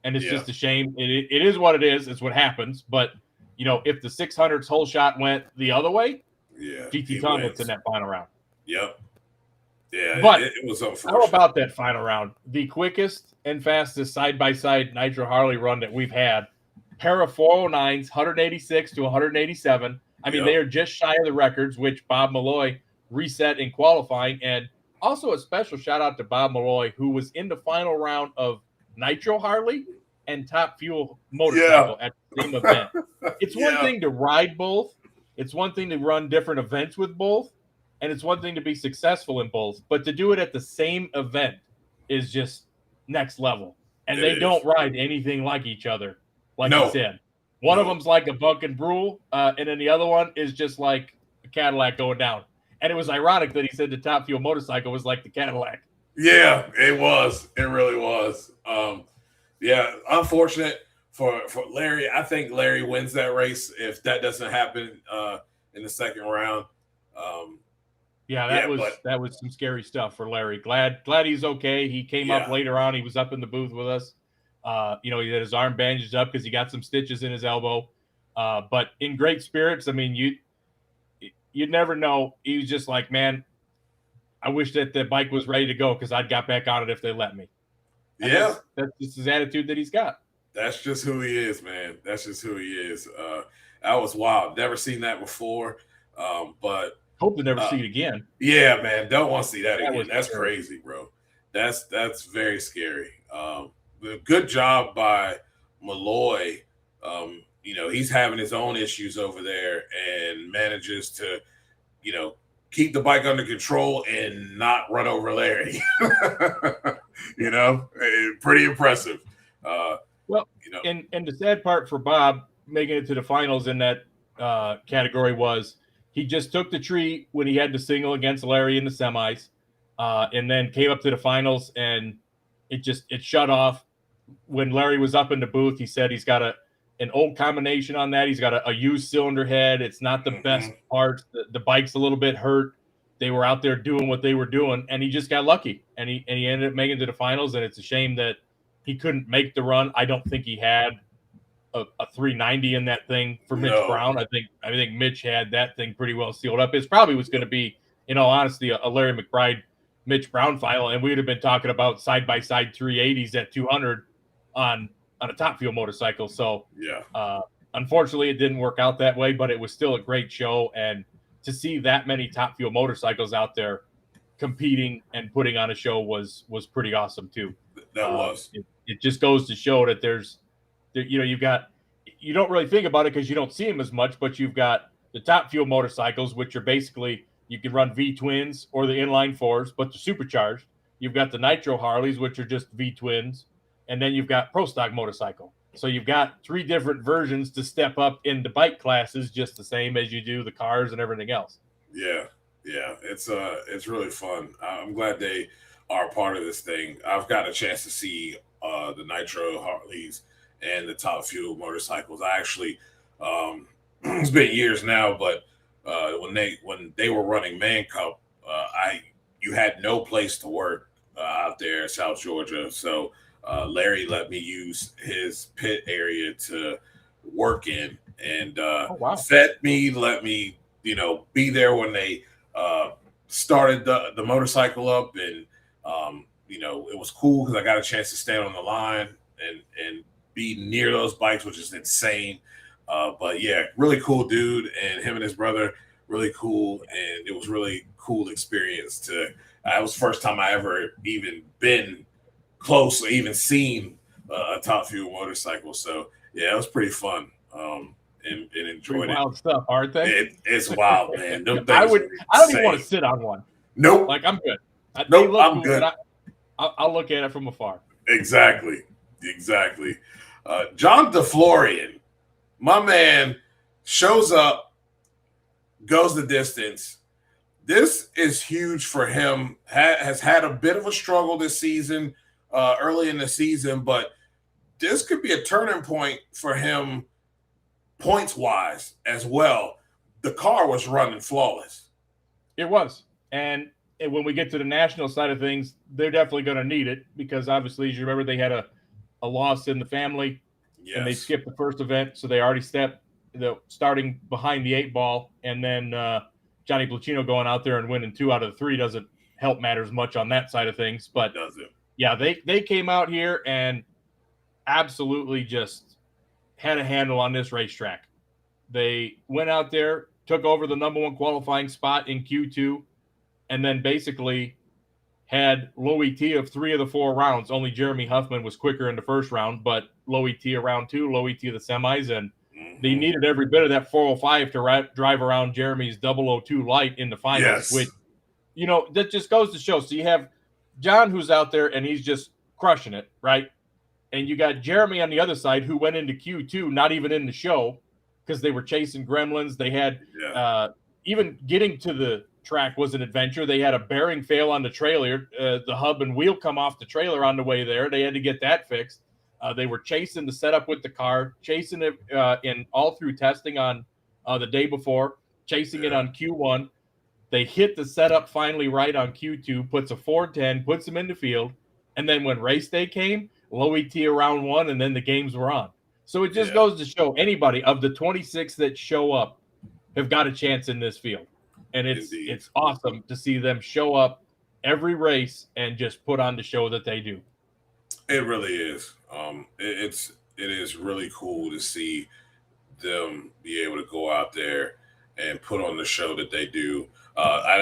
And it's just a shame. It is what it is. It's what happens. But, if the 600's whole shot went the other way, GT Tonglet's in that final round. Yep. Yeah, but it was unfortunate. How about that final round? The quickest and fastest side-by-side Nitro Harley run that we've had. Pair of 409s, 186 to 187. I mean, they are just shy of the records, which Bob Malloy reset in qualifying. And also a special shout-out to Bob Malloy, who was in the final round of Nitro Harley and Top Fuel Motorcycle at the same event. It's one thing to ride both. It's one thing to run different events with both. And it's one thing to be successful in both. But to do it at the same event is just next level. And they don't ride anything like each other, like you said. One of them's like a Buck and Brule, and then the other one is just like a Cadillac going down. And it was ironic that he said the Top Fuel Motorcycle was like the Cadillac. Yeah, it was. It really was. Unfortunate for Larry. I think Larry wins that race if that doesn't happen in the second round. That was some scary stuff for Larry. Glad he's okay. He came up later on. He was up in the booth with us. He had his arm bandaged up because he got some stitches in his elbow. But in great spirits. I mean, you'd never know. He was just like, man, I wish that the bike was ready to go because I'd got back on it if they let me. And that's just his attitude that he's got. That's just who he is, man. That's just who he is. That was wild. Never seen that before. But hope to never see it again. Yeah, man. Don't want to see that again. That's crazy, bro. That's very scary. Good job by Malloy. He's having his own issues over there and manages to, keep the bike under control and not run over Larry. Pretty impressive. And the sad part for Bob making it to the finals in that category was he just took the tree when he had to single against Larry in the semis, and then came up to the finals, and it shut off. When Larry was up in the booth, he said he's got an old combination on that. He's got a used cylinder head. It's not the best parts. The bike's a little bit hurt. They were out there doing what they were doing, and he just got lucky, and he ended up making it to the finals. And it's a shame that he couldn't make the run. I don't think he had a 390 in that thing for Mitch Brown. I think Mitch had that thing pretty well sealed up. It probably was going to be, in all honesty, a Larry McBride, Mitch Brown final, and we would have been talking about side-by-side 380s at 200 on a top fuel motorcycle. So unfortunately it didn't work out that way, but it was still a great show. And to see that many top fuel motorcycles out there competing and putting on a show was pretty awesome too. That was. It just goes to show that you don't really think about it because you don't see them as much, but you've got the top fuel motorcycles, which are basically, you can run V twins or the inline fours, but they're supercharged. You've got the nitro Harleys, which are just V twins. And then you've got pro stock motorcycle. So you've got 3 different versions to step up in the bike classes, just the same as you do the cars and everything else. Yeah. It's really fun. I'm glad they are part of this thing. I've got a chance to see the nitro Harleys and the top fuel motorcycles. I actually, it's been years now, but when they were running Man Cup, you had no place to work out there in South Georgia. So Larry let me use his pit area to work in, and let me be there when they started the motorcycle up, and it was cool because I got a chance to stand on the line and be near those bikes, which is insane. But yeah, really cool dude, and him and his brother, really cool, and it was really cool experience. It was the first time I ever even been close or even seen a top fuel motorcycle. So yeah, it was pretty fun. And enjoyed it. Wild stuff, aren't they? It's wild, man. I don't even want to sit on one. Nope. Like, I'm good. I'm cool, good. I'll look at it from afar. Exactly. John DeFlorian, my man, shows up, goes the distance. This is huge for him. Has had a bit of a struggle this season, early in the season, but this could be a turning point for him points-wise as well. The car was running flawless. It was. And when we get to the national side of things, they're definitely going to need it because obviously, as you remember, they had a loss in the family, and they skipped the first event, so they already starting behind the 8 ball, and then Johnny Placino going out there and winning 2 out of the 3 doesn't help matters much on that side of things. But yeah, they came out here and absolutely just had a handle on this racetrack. They went out there, took over the number 1 qualifying spot in Q2, and then basically had low ET of 3 of the 4 rounds. Only Jeremy Huffman was quicker in the first round, but low ET of round 2, low ET of the semis, and they needed every bit of that 405 to drive around Jeremy's 002 light in the finals, which, that just goes to show. So you have John who's out there and he's just crushing it, right? And you got Jeremy on the other side who went into Q2, not even in the show because they were chasing gremlins. They had even getting to the track was an adventure. They had a bearing fail on the trailer. The hub and wheel come off the trailer on the way there. They had to get that fixed. They were chasing the setup with the car, chasing it in all through testing on the day before, chasing it on Q1. They hit the setup finally right on Q2, puts a 410, puts them in the field. And then when race day came, low ET around 1, and then the games were on. So it just goes to show anybody of the 26 that show up have got a chance in this field. And it's awesome to see them show up every race and just put on the show that they do. It really is. It is really cool to see them be able to go out there and put on the show that they do. Shout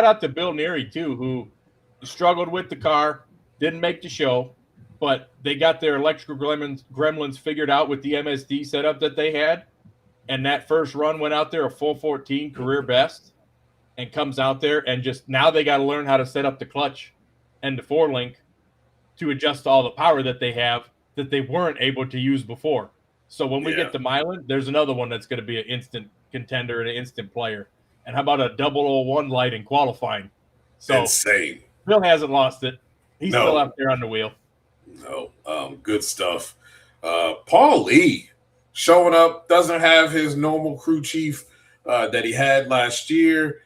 out to Bill Neary too, who struggled with the car, didn't make the show, but they got their electrical gremlins figured out with the MSD setup that they had. and that first run went out there a full 14 career best, and comes out there and just now they got to learn how to set up the clutch and the four link to adjust to all the power that they have that they weren't able to use before. So when we get to Milan, there's another one that's going to be an instant contender and an instant player. And how about a 001 light in qualifying? So insane. Bill hasn't lost it. He's still out there on the wheel. No, good stuff. Paul Lee showing up, doesn't have his normal crew chief that he had last year.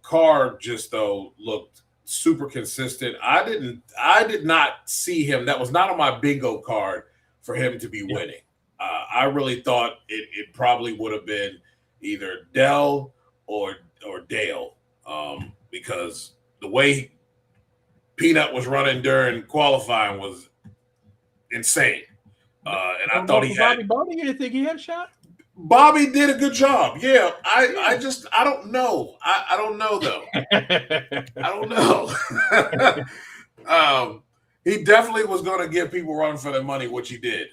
Car just though looked super consistent. I did not see him. That was not on my bingo card for him to be winning. I really thought it probably would have been either Dell or Dale, because the way Peanut was running during qualifying was insane. And I thought he had. Bobby, you didn't think he had a shot? Bobby did a good job. Yeah, I don't know. I don't know though. I don't know. He definitely was going to give people running for their money, which he did.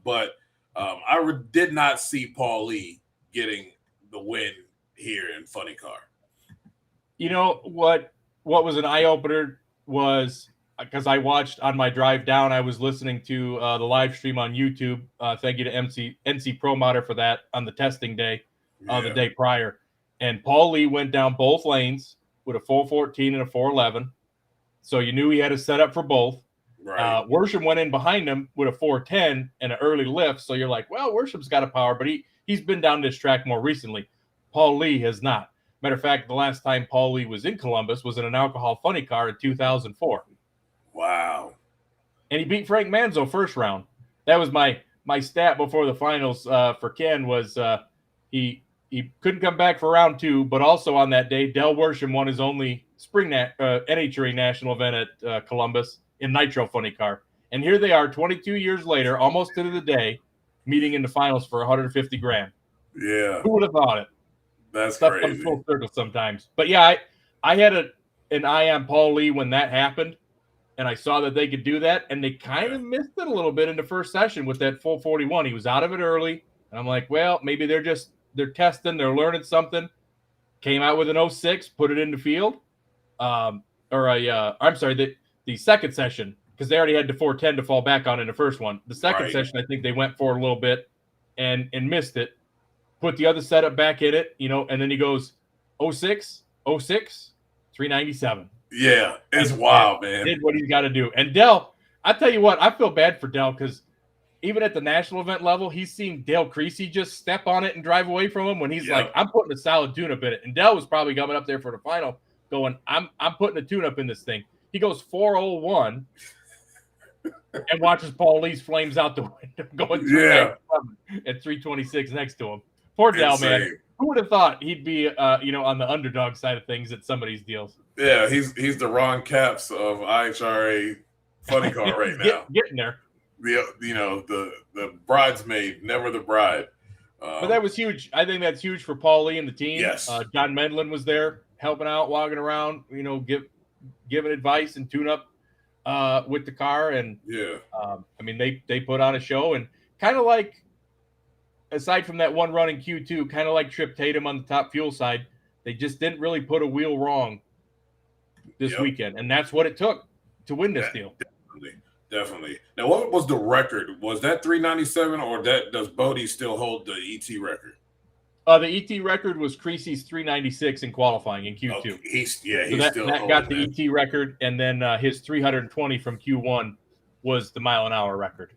But I did not see Paul Lee getting the win here in Funny Car. You know what was an eye opener was because I watched on my drive down. I was listening to the live stream on YouTube. Thank you to NC Pro Modder for that on the testing day, the day prior. And Paul Lee went down both lanes with a 414 and a 411. So you knew he had a setup for both. Right. Worsham went in behind him with a 410 and an early lift. So you're like, well, Worsham's got a power, but he's been down this track more recently. Paul Lee has not. Matter of fact, the last time Paul Lee was in Columbus was in an alcohol funny car in 2004. Wow. And he beat Frank Manzo first round. That was my stat before the finals for Ken was he couldn't come back for round two, but also on that day, Del Worsham won his only spring NHRA national event at Columbus in Nitro Funny Car. And here they are 22 years later, almost to the day, meeting in the finals for $150,000. Yeah. Who would have thought it? That's Stuff crazy. comes full circle sometimes. But yeah, I had an eye on Paul Lee when that happened, and I saw that they could do that, and they kind of missed it a little bit in the first session with that full 41. He was out of it early, and I'm like, well, maybe they're testing, they're learning something. Came out with an 06, put it in the field. I'm sorry, the second session, because they already had the 410 to fall back on in the first one. The second session, I think they went for a little bit and missed it. Put the other setup back in it, and then he goes 06, 397. Yeah, it's wild, man. Did what he's got to do. And Dell, I tell you what, I feel bad for Dell because even at the national event level, he's seen Dale Creasy just step on it and drive away from him when he's like, I'm putting a solid tune-up in it. And Dell was probably coming up there for the final going, I'm putting a tune-up in this thing. He goes 401 and watches Paul Lee's flames out the window going at 326 next to him. Poor Dell, man. Who would have thought he'd be, on the underdog side of things at some of these deals? Yeah, he's the Ron Capps of IHRA Funny Car right now. Getting there. The bridesmaid, never the bride. But that was huge. I think that's huge for Paul Lee and the team. Yes. John Medlin was there helping out, walking around, giving advice and tune up with the car. And they put on a show and kind of like, aside from that one run in Q2, kind of like Trip Tatum on the top fuel side, they just didn't really put a wheel wrong this weekend. And that's what it took to win this deal. Definitely. Now, what was the record? Was that 397 or does Bodie still hold the ET record? The ET record was Creasy's 396 in qualifying in Q2. Okay. He's still that got the ET record, and then his 320 from Q1 was the mile an hour record.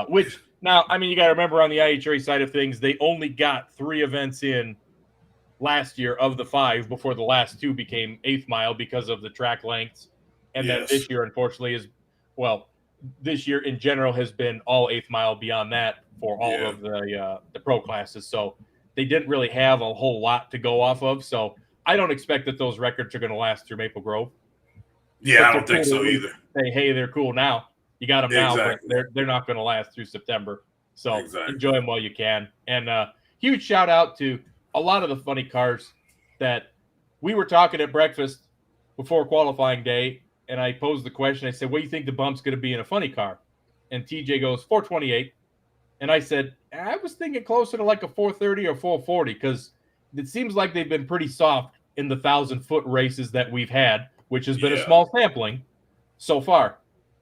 Which now, you got to remember on the IHRA side of things, they only got 3 events in last year of the 5 before the last 2 became 8th mile because of the track lengths, and then this year, unfortunately, this year in general has been all 8th mile beyond that for all of the pro classes. So they didn't really have a whole lot to go off of. So I don't expect that those records are going to last through Maple Grove. Yeah, I don't think so either. Say, hey, they're cool now. You got them now, but they're not going to last through September. So enjoy them while you can. And huge shout out to a lot of the funny cars that we were talking at breakfast before qualifying day. And I posed the question. I said, what do you think the bump's going to be in a funny car? And TJ goes, 428. And I said, I was thinking closer to like a 430 or 440 because it seems like they've been pretty soft in the 1,000-foot races that we've had, which has been a small sampling so far.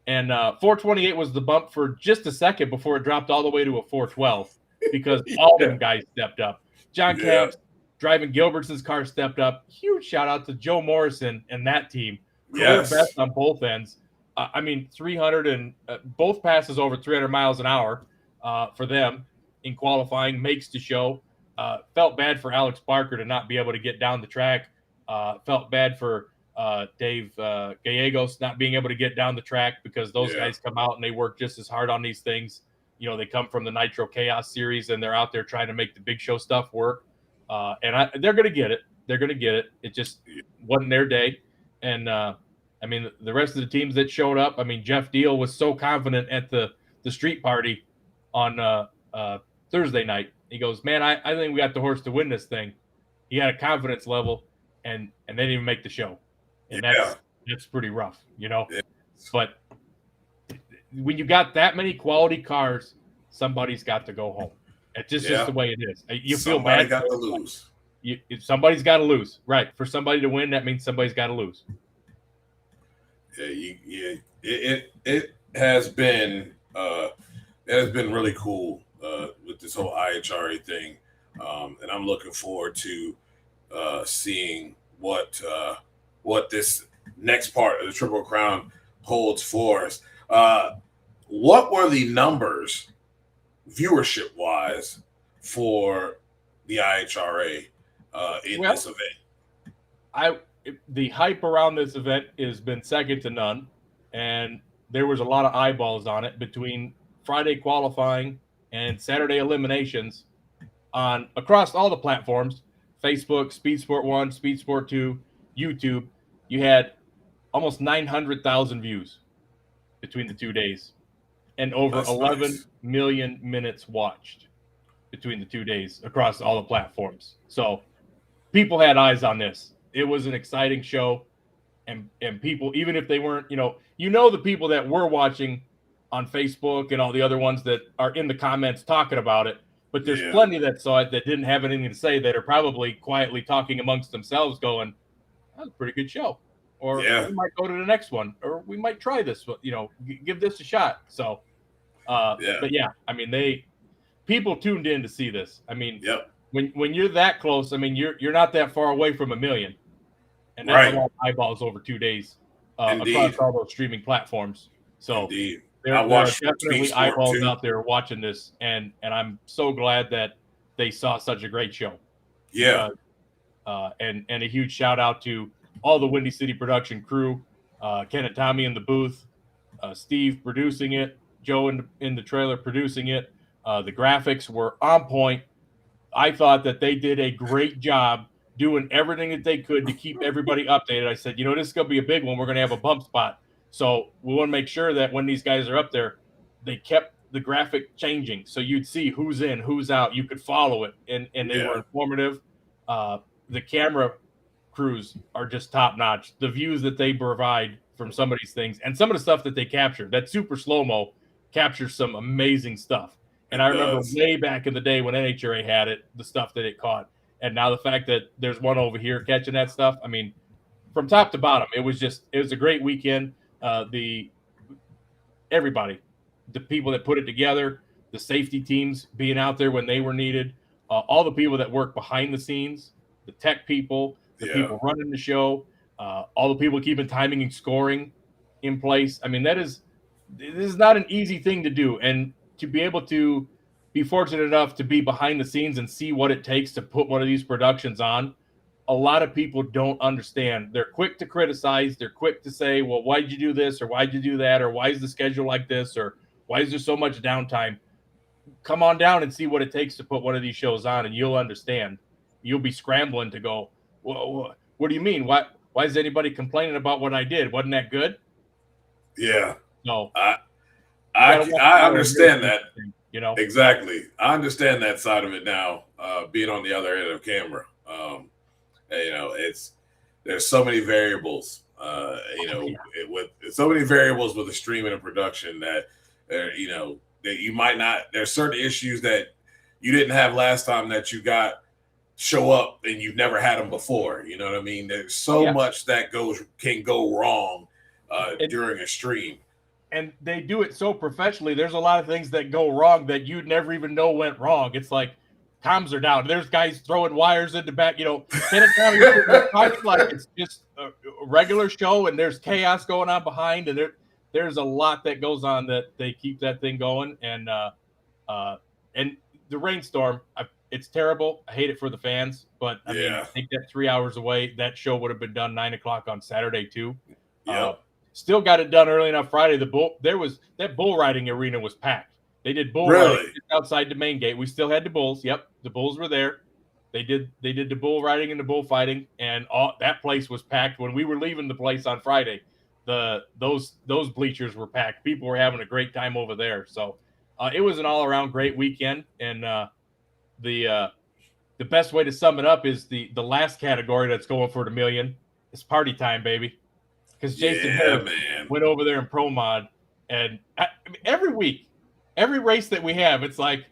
And 428 was the bump for just a second before it dropped all the way to a 412 because all them guys stepped up. John Camps driving Gilbertson's car stepped up. Huge shout out to Joe Morrison and that team. Career best on both ends. 300 and both passes over 300 miles an hour for them in qualifying, makes the show. Felt bad for Alex Barker to not be able to get down the track. Felt bad for Dave Gallegos not being able to get down the track because those guys come out and they work just as hard on these things. You know, they come from the Nitro Chaos series and they're out there trying to make the big show stuff work. They're going to get it. They're going to get it. It just wasn't their day. And, the rest of the teams that showed up, Jeff Deal was so confident at the street party on Thursday night. He goes, man, I think we got the horse to win this thing. He had a confidence level and they didn't even make the show. And that's pretty rough, you know. Yeah. But when you got that many quality cars, somebody's got to go home. It's just the way it is. You feel bad. Somebody got to lose. Somebody's got to lose. Right. For somebody to win, that means somebody's got to lose. It has been really cool with this whole IHRA thing. And I'm looking forward to seeing what this next part of the Triple Crown holds for us. What were the numbers, viewership-wise, for the IHRA in this event? The hype around this event has been second to none, and there was a lot of eyeballs on it between Friday qualifying and Saturday eliminations across all the platforms, Facebook, Speed Sport 1, Speed Sport 2, YouTube. You had almost 900,000 views between the 2 days and over 11 million minutes watched between the 2 days across all the platforms. So people had eyes on this. It was an exciting show, and people, even if they weren't, the people that were watching on Facebook and all the other ones that are in the comments talking about it, but there's plenty that saw it that didn't have anything to say that are probably quietly talking amongst themselves going, that was a pretty good show. Or we might go to the next one, or we might try this, give this a shot. So, people tuned in to see this. When you're that close, you're not that far away from 1 million. And that's a lot of eyeballs over 2 days across all those streaming platforms. So there are definitely eyeballs out there watching this, and I'm so glad that they saw such a great show. Yeah. And a huge shout out to all the Windy City production crew, Ken and Tommy in the booth, Steve producing it, Joe in the trailer producing it. The graphics were on point. I thought that they did a great job doing everything that they could to keep everybody updated. I said, this is going to be a big one. We're going to have a bump spot. So we want to make sure that when these guys are up there, they kept the graphic changing. So you'd see who's in, who's out. You could follow it. And they were informative. The camera crews are just top notch. The views that they provide from some of these things and some of the stuff that they capture, that super slow-mo captures some amazing stuff. And I remember way back in the day when NHRA had it, the stuff that it caught. And now the fact that there's one over here catching that stuff, from top to bottom, it was a great weekend. Everybody, the people that put it together, the safety teams being out there when they were needed, all the people that work behind the scenes, the tech people, the people running the show, all the people keeping timing and scoring in place. This is not an easy thing to do. And to be able to be fortunate enough to be behind the scenes and see what it takes to put one of these productions on, a lot of people don't understand. They're quick to criticize. They're quick to say, well, why'd you do this? Or why'd you do that? Or why is the schedule like this? Or why is there so much downtime? Come on down and see what it takes to put one of these shows on, and you'll understand. You'll be scrambling to go, well, what do you mean? Why is anybody complaining about what I did? Wasn't that good? Yeah. No. I understand that. Exactly. I understand that side of it now, being on the other end of the camera. There's so many variables, with so many variables with the streaming and production that, that you might not. There's certain issues that you didn't have last time that you got show up and you've never had them before. You know what I mean? There's so much that can go wrong during a stream. And they do it so professionally. There's a lot of things that go wrong that you'd never even know went wrong. It's like comms are down. There's guys throwing wires in the back. You know, like it's just a regular show, and there's chaos going on behind, and there's a lot that goes on that they keep that thing going. And the rainstorm, it's terrible. I hate it for the fans, but I mean, take that 3 hours away. That show would have been done 9 o'clock on Saturday too. Still got it done early enough Friday. That bull riding arena was packed. They did bull riding outside the main gate. We still had the bulls. Yep, the bulls were there. They did the bull riding and the bullfighting, and that place was packed. When we were leaving the place on Friday, those bleachers were packed. People were having a great time over there. So it was an all around great weekend. And the best way to sum it up is the last category that's going for the million. It's party time, baby. Because Jason went over there in Pro Mod, and every week, every race that we have, it's like,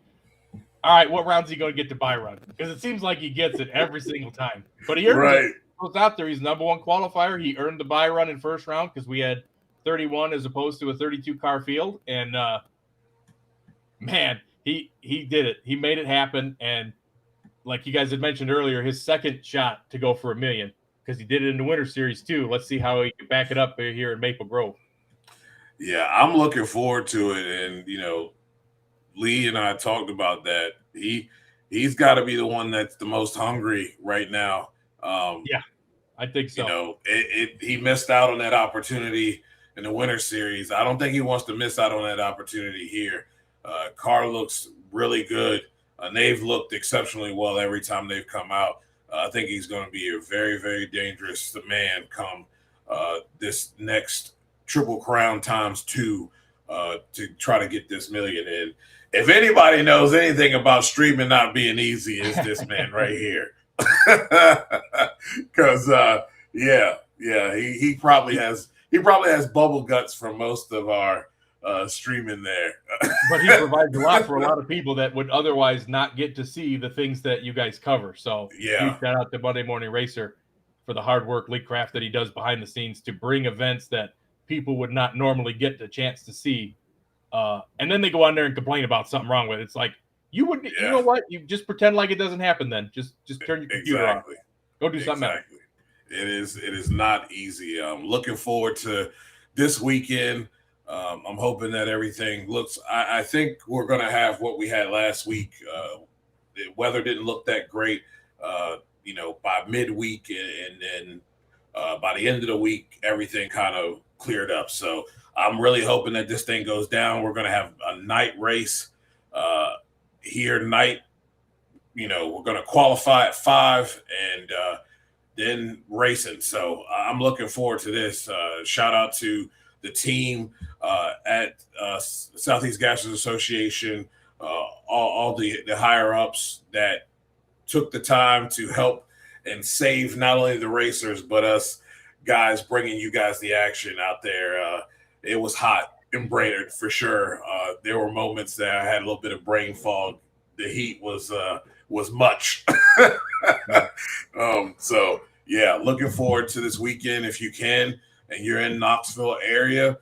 all right, what round's he going to get to buy run? Because it seems like he gets it every single time. But he goes out there. He's number one qualifier. He earned the buy run in first round because we had 31 as opposed to a 32-car field. And, man, he did it. He made it happen. And like you guys had mentioned earlier, his second shot to go for $1 million. Because he did it in the Winter Series too. Let's see how he can back it up here in Maple Grove. Yeah, I'm looking forward to it. And, you know, Lee and I talked about that. He's got to be the one that's the most hungry right now. Yeah, I think so. You know, he missed out on that opportunity in the Winter Series. I don't think he wants to miss out on that opportunity here. Car looks really good. They've looked exceptionally well every time they've come out. I think he's going to be a very, very dangerous man come this next Triple Crown times 2 to try to get this million in. If anybody knows anything about streaming not being easy, it's this man right here. Because he probably has bubble guts from most of our streaming there. But he provides a lot for a lot of people that would otherwise not get to see the things that you guys cover. So huge shout out to Monday Morning Racer for the hard work, Lee Craft, that he does behind the scenes to bring events that people would not normally get the chance to see. And then they go on there and complain about something wrong with it. It's like, you know what? You just pretend like it doesn't happen then. Just turn your computer off. Go do something else. It is not easy. I'm looking forward to this weekend. I'm hoping that everything looks. I think we're going to have what we had last week. The weather didn't look that great, by midweek, and then by the end of the week, everything kind of cleared up. So I'm really hoping that this thing goes down. We're going to have a night race here tonight. We're going to qualify at 5 and then racing. So I'm looking forward to this. Shout out to the team at Southeast Gassers Association, all the higher ups that took the time to help and save not only the racers but us guys, bringing you guys the action out there. It was hot in Brainerd for sure. There were moments that I had a little bit of brain fog. The heat was much. So yeah, looking forward to this weekend. If you can and you're in Knoxville area,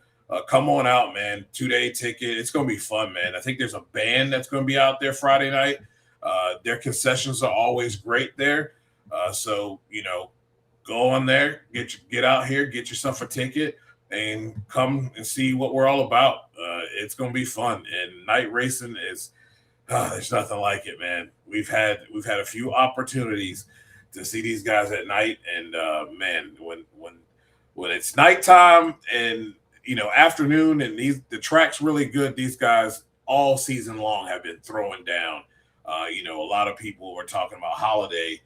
come on out, man. 2-day ticket. It's going to be fun, man. I think there's a band that's going to be out there Friday night. Their concessions are always great there. So, go on there, get out here, get yourself a ticket, and come and see what we're all about. It's going to be fun. And night racing is, there's nothing like it, man. We've had a few opportunities to see these guys at night, and man, when it's nighttime and afternoon, and the track's really good, these guys all season long have been throwing down. A lot of people were talking about Holiday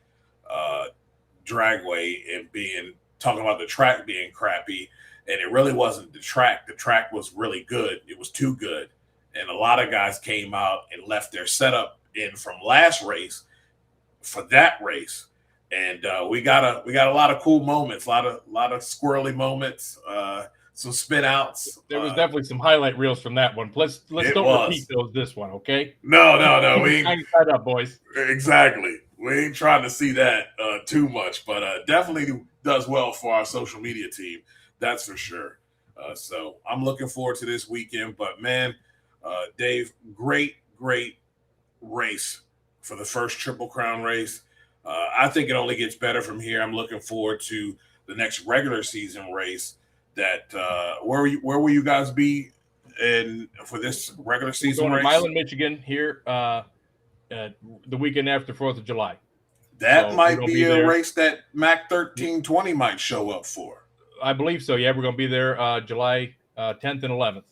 Dragway and talking about the track being crappy, and it really wasn't the track. The track was really good. It was too good, and a lot of guys came out and left their setup in from last race for that race. And we got a lot of cool moments, a lot of squirrely moments. some spin outs. There was definitely some highlight reels from that one. Let's don't repeat those this one, okay? No. We ain't side up, boys. Exactly. We ain't trying to see that too much, but definitely does well for our social media team. That's for sure. So I'm looking forward to this weekend. But man, Dave, great race for the first Triple Crown race. I think it only gets better from here. I'm looking forward to the next regular season race. That where will you guys be for this regular season race? Milan, Michigan here the weekend after 4th of July. That might be a race that Mac 1320 might show up for. I believe so. Yeah, we're going to be there July 10th and 11th.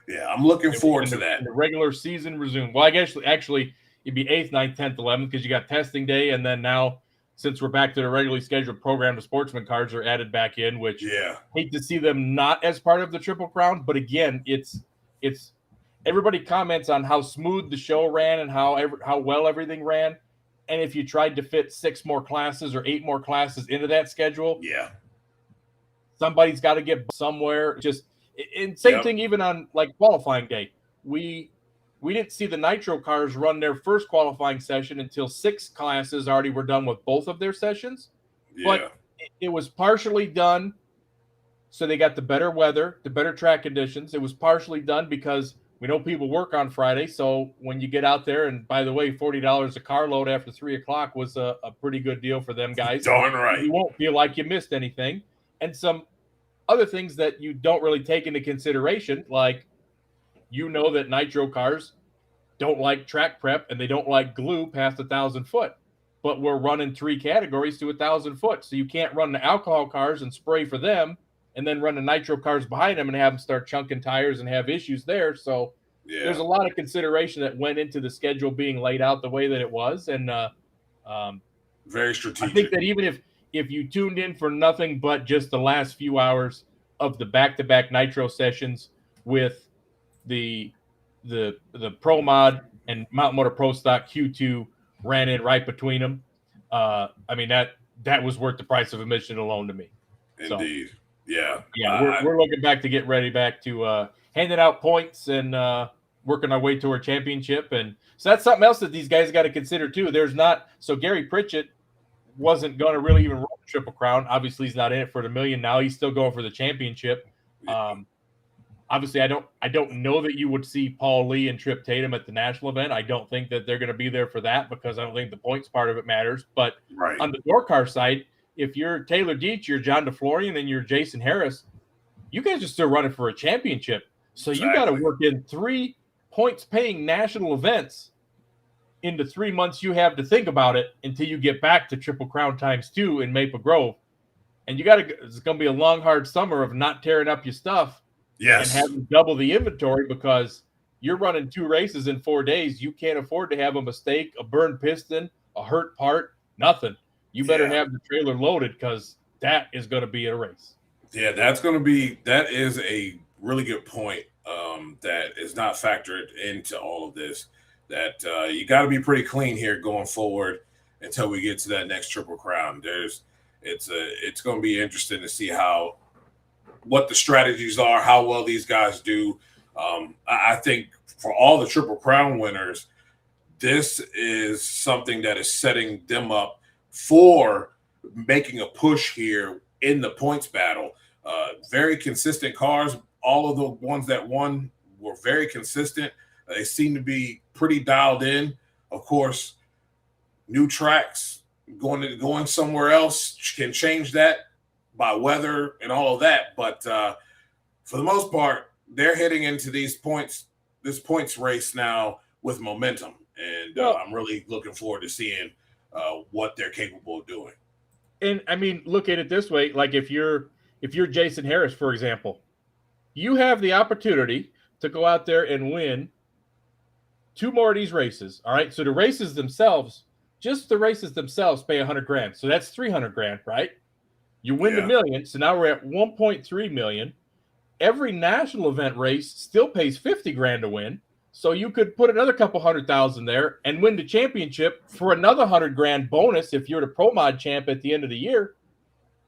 Yeah, I'm looking forward to that. The regular season resumes. Well, I guess actually it'd be 8th, 9th, 10th, 11th because you got testing day, and then now since we're back to the regularly scheduled program, the sportsman cards are added back in, which hate to see them not as part of the Triple Crown. But again, it's everybody comments on how smooth the show ran and how well everything ran. And if you tried to fit 6 more classes or 8 more classes into that schedule, somebody's got to get somewhere. And same thing even on like qualifying day. We didn't see the Nitro cars run their first qualifying session until 6 classes already were done with both of their sessions. But it was partially done so they got the better weather, the better track conditions. It was partially done because we know people work on Friday. So when you get out there, and by the way, $40 a carload after 3 o'clock was a pretty good deal for them guys. Darn right. You won't feel like you missed anything. And some other things that you don't really take into consideration, like that Nitro cars don't like track prep and they don't like glue past 1,000 foot, but we're running 3 categories to 1,000 foot. So you can't run the alcohol cars and spray for them and then run the Nitro cars behind them and have them start chunking tires and have issues there. So there's a lot of consideration that went into the schedule being laid out the way that it was. And very strategic. I think that even if you tuned in for nothing but just the last few hours of the back-to-back Nitro sessions with the Pro Mod and Mountain Motor Pro Stock Q2 ran in right between them. I mean, that was worth the price of admission alone to me. Indeed. So, we're looking back to handing out points and working our way to our championship. And so that's something else that these guys got to consider too. So Gary Pritchett wasn't going to really even run the Triple Crown. Obviously, he's not in it for the million now. He's still going for the championship. Obviously, I don't know that you would see Paul Lee and Trip Tatum at the national event. I don't think that they're going to be there for that because I don't think the points part of it matters. But on the door car side, if you're Taylor Dietz, you're John DeFlorian, and you're Jason Harris, you guys are still running for a championship. So you got to work in 3 points-paying national events into 3 months you have to think about it until you get back to Triple Crown ×2 in Maple Grove. And it's going to be a long, hard summer of not tearing up your stuff. And having double the inventory because you're running 2 races in 4 days. You can't afford to have a mistake, a burned piston, a hurt part, nothing. You better have the trailer loaded because that is going to be a race. Yeah, that is a really good point that is not factored into all of this. That you got to be pretty clean here going forward until we get to that next Triple Crown. It's going to be interesting to see what the strategies are, how well these guys do. I think for all the Triple Crown winners, this is something that is setting them up for making a push here in the points battle. Very consistent cars. All of the ones that won were very consistent. They seem to be pretty dialed in. Of course, new tracks, going somewhere else can change that by weather and all of that. But for the most part, they're heading into this points race now with momentum. And I'm really looking forward to seeing what they're capable of doing. And I mean, look at it this way. Like if you're Jason Harris, for example, you have the opportunity to go out there and win 2 more of these races. All right. So the races themselves, just the races themselves pay $100,000. So that's $300,000, right? You win the million. So now we're at 1.3 million. Every national event race still pays $50,000 to win. So you could put another couple $100,000 there and win the championship for another $100,000 bonus if you're the Pro Mod champ at the end of the year.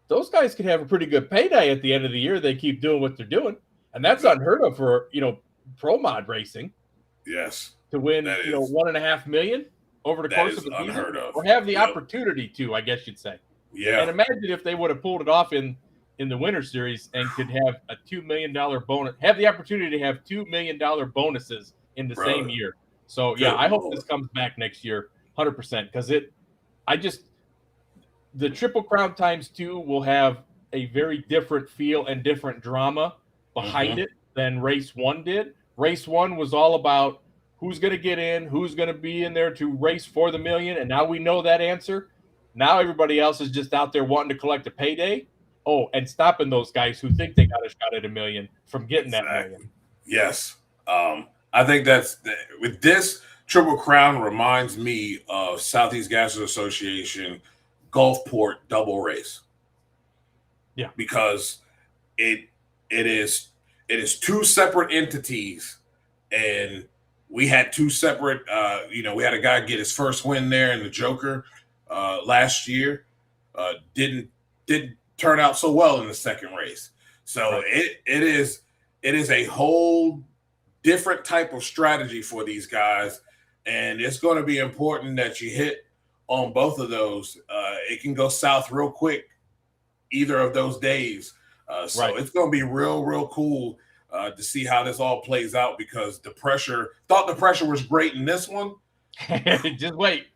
those guys could have a pretty good payday at the end of the year. They keep doing what they're doing, and that's unheard of for pro mod racing. Yes, to win $1.5 million over the course of the season, or have the opportunity to, I guess you'd say. Yeah. And imagine if they would have pulled it off in the Winter Series and could have a $2 million bonus, have the opportunity to have $2 million bonuses in the same year. So I hope this comes back next year, 100%, because the Triple Crown ×2 will have a very different feel and different drama behind it than Race 1 did. Race 1 was all about who's going to get in, who's going to be in there to race for the million, and now we know that answer. Now everybody else is just out there wanting to collect a payday. Oh, and stopping those guys who think they got a shot at $1 million from getting that million. Yes. I think with this Triple Crown reminds me of Southeast Gases Association Gulfport double race. Yeah. Because it is two separate entities, and we had two separate we had a guy get his first win there in the Joker last year. Didn't turn out so well in the second race. So it is a whole different type of strategy for these guys, and it's going to be important that you hit on both of those. It can go south real quick either of those days. So it's going to be real cool to see how this all plays out, because the pressure was great in this one. Just wait.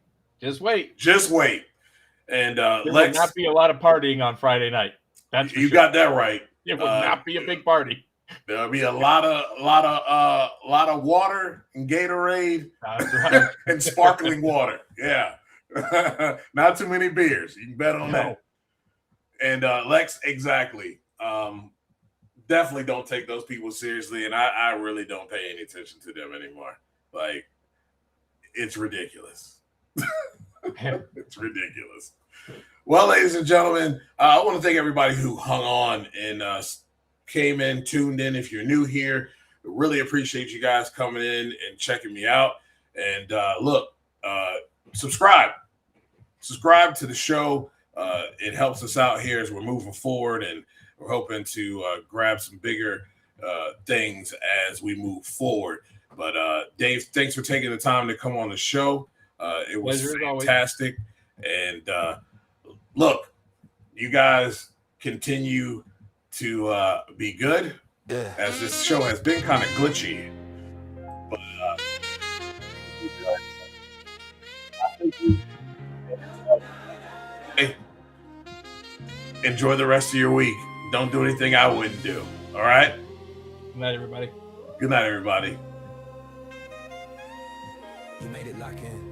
And there will not be a lot of partying on Friday night. That's you got that right. It will not be a big party. There'll be a lot of water and Gatorade and sparkling water. Yeah. Not too many beers. You can bet on that. And Lex, exactly. Definitely don't take those people seriously, and I really don't pay any attention to them anymore. Like, it's ridiculous. It's ridiculous. Well, ladies and gentlemen, I want to thank everybody who hung on and came in, tuned in. If you're new here, really appreciate you guys coming in and checking me out. And subscribe to the show. It helps us out here as we're moving forward, and we're hoping to grab some bigger things as we move forward. But Dave, thanks for taking the time to come on the show. It was fantastic. And look, you guys continue to be good, as this show has been kind of glitchy. But enjoy the rest of your week. Don't do anything I wouldn't do. All right? Good night, everybody. Good night, everybody. You made it lock in.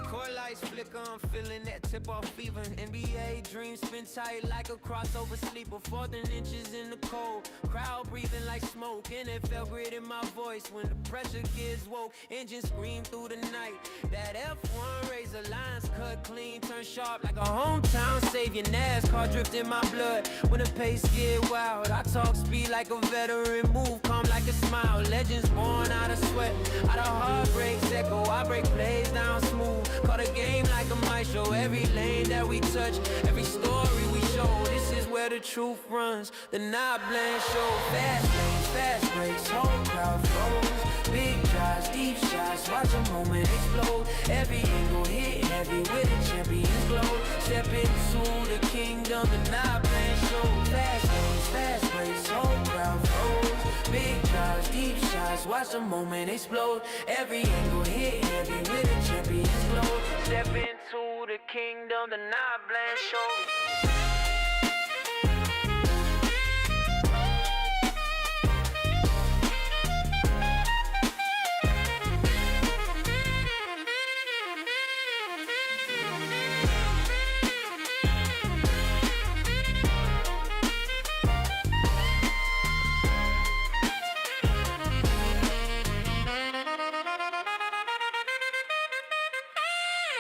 Court lights flicker, I'm feeling that tip-off fever. NBA dreams spin tight like a crossover sleeper. 4th and inches in the cold, crowd breathing like smoke. NFL grit in my voice when the pressure gets woke. Engine scream through the night. That F1 razor lines cut clean, turn sharp like a hometown savior. NASCAR drift in my blood when the pace get wild. I talk speed like a veteran, move calm like a smile. Legends born out of sweat, out of heartbreaks echo. I break plays down smooth. Call the game like a maestro. Every lane that we touch, every story we show. This is where the truth runs. The Not Bland Show. Fast lanes, fast breaks, whole crowd froze. Big drives, deep shots, watch a moment explode. Every angle hit heavy with the champions glow. Step into the kingdom, the Not Bland Show. Fast lanes, fast breaks, whole crowd froze. Big drives, deep shots, watch the moment explode. Every angle hit heavy with the champions glow. Step into the kingdom, the Not Bland Show.